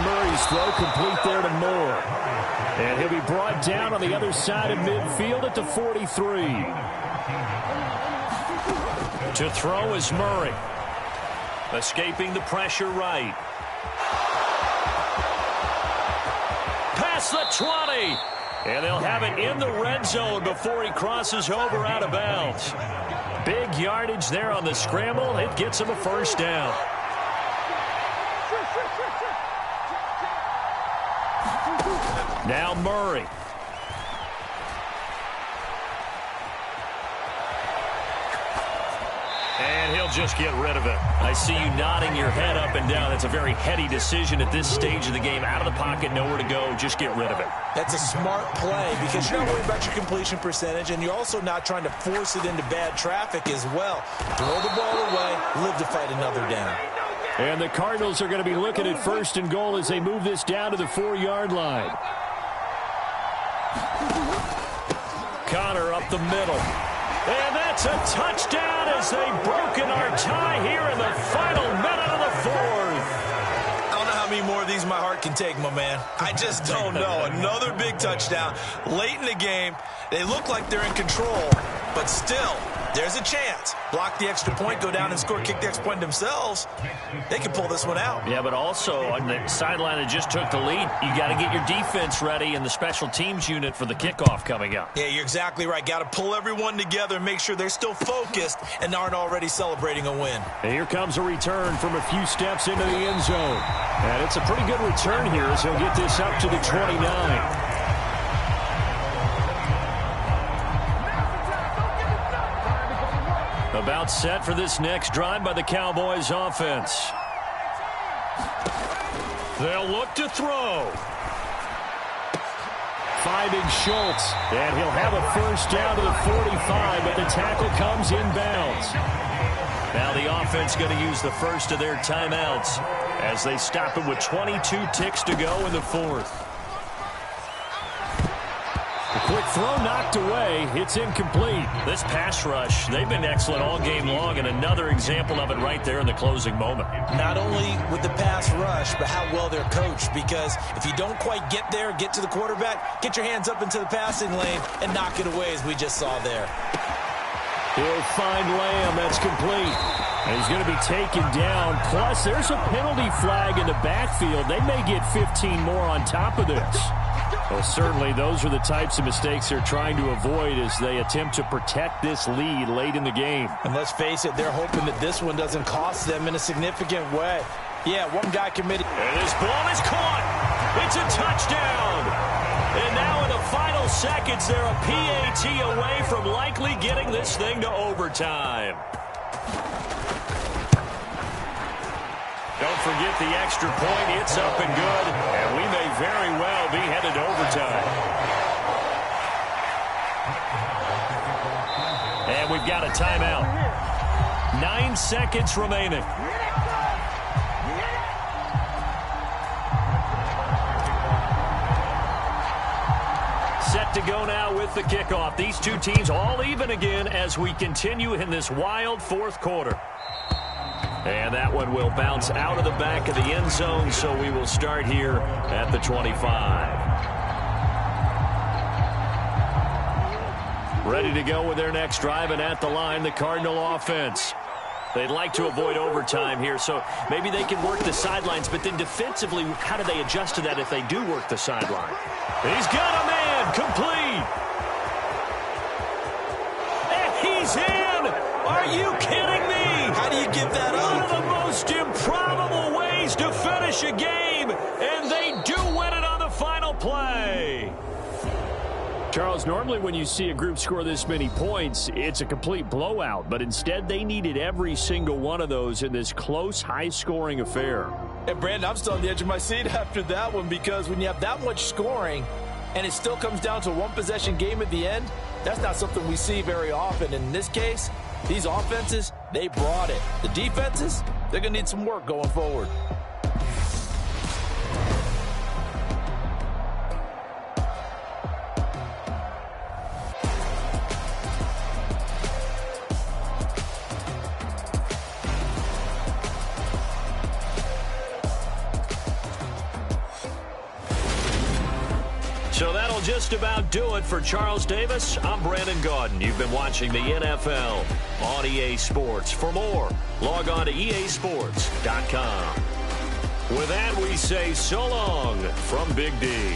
Murray's throw complete there to Moore. And he'll be brought down on the other side of midfield at the 43. To throw is Murray. Escaping the pressure right. Past the 20. And they'll have it in the red zone before he crosses over out of bounds. Big yardage there on the scramble. It gets him a 1st down. Now Murray. And he'll just get rid of it. I see you nodding your head up and down. That's a very heady decision at this stage of the game. Out of the pocket, nowhere to go. Just get rid of it. That's a smart play because you're not worried about your completion percentage, and you're also not trying to force it into bad traffic as well. Throw the ball away, live to fight another down. And the Cardinals are going to be looking at 1st and goal as they move this down to the 4-yard line. Connor up the middle. And that's a touchdown as they've broken our tie here in the final minute of the 4th. I don't know how many more of these my heart can take, my man. I just don't know. Another big touchdown late in the game. They look like they're in control, but still, there's a chance. Block the extra point, go down and score, kick the extra point themselves. They can pull this one out. Yeah, but also on the sideline that just took the lead, you got to get your defense ready and the special teams unit for the kickoff coming up. Yeah, you're exactly right. Got to pull everyone together and make sure they're still focused and aren't already celebrating a win. And here comes a return from a few steps into the end zone. And it's a pretty good return here as he'll get this up to the 29. About set for this next drive by the Cowboys offense. They'll look to throw. Finding Schultz. And he'll have a first down to the 45, but the tackle comes inbounds. Now the offense going to use the first of their timeouts as they stop it with 22 ticks to go in the 4th. Quick throw knocked away. It's incomplete. This pass rush, they've been excellent all game long, and another example of it right there in the closing moment. Not only with the pass rush, but how well they're coached, because if you don't quite get there, get to the quarterback, get your hands up into the passing lane and knock it away as we just saw there. He'll find Lamb. That's complete. And he's going to be taken down. Plus, there's a penalty flag in the backfield. They may get 15 more on top of this. Well, certainly those are the types of mistakes they're trying to avoid as they attempt to protect this lead late in the game. And let's face it, they're hoping that this one doesn't cost them in a significant way. Yeah, one guy committed. And this ball is caught. It's a touchdown. And now in the final seconds, they're a PAT away from likely getting this thing to overtime. Don't forget the extra point. It's up and good. And we may very well be headed to overtime. And we've got a timeout. 9 seconds remaining. Set to go now with the kickoff. These two teams all even again as we continue in this wild 4th quarter. And that one will bounce out of the back of the end zone, so we will start here at the 25. Ready to go with their next drive, and at the line, the Cardinal offense. They'd like to avoid overtime here, so maybe they can work the sidelines, but then defensively, how do they adjust to that if they do work the sideline? He's got a man, complete. And he's in! Are you kidding me? How do you give that up? One of the most improbable ways to finish a game, and they do win it on the final play. Charles, normally when you see a group score this many points, it's a complete blowout, but instead they needed every single one of those in this close, high-scoring affair. And Brandon, I'm still on the edge of my seat after that one, because when you have that much scoring and it still comes down to a one-possession game at the end, that's not something we see very often. In this case, these offenses, they brought it. The defenses, they're going to need some work going forward. So that'll just about do it for Charles Davis. I'm Brandon Gaudin. You've been watching the NFL on EA Sports. For more, log on to easports.com. With that, we say so long from Big D.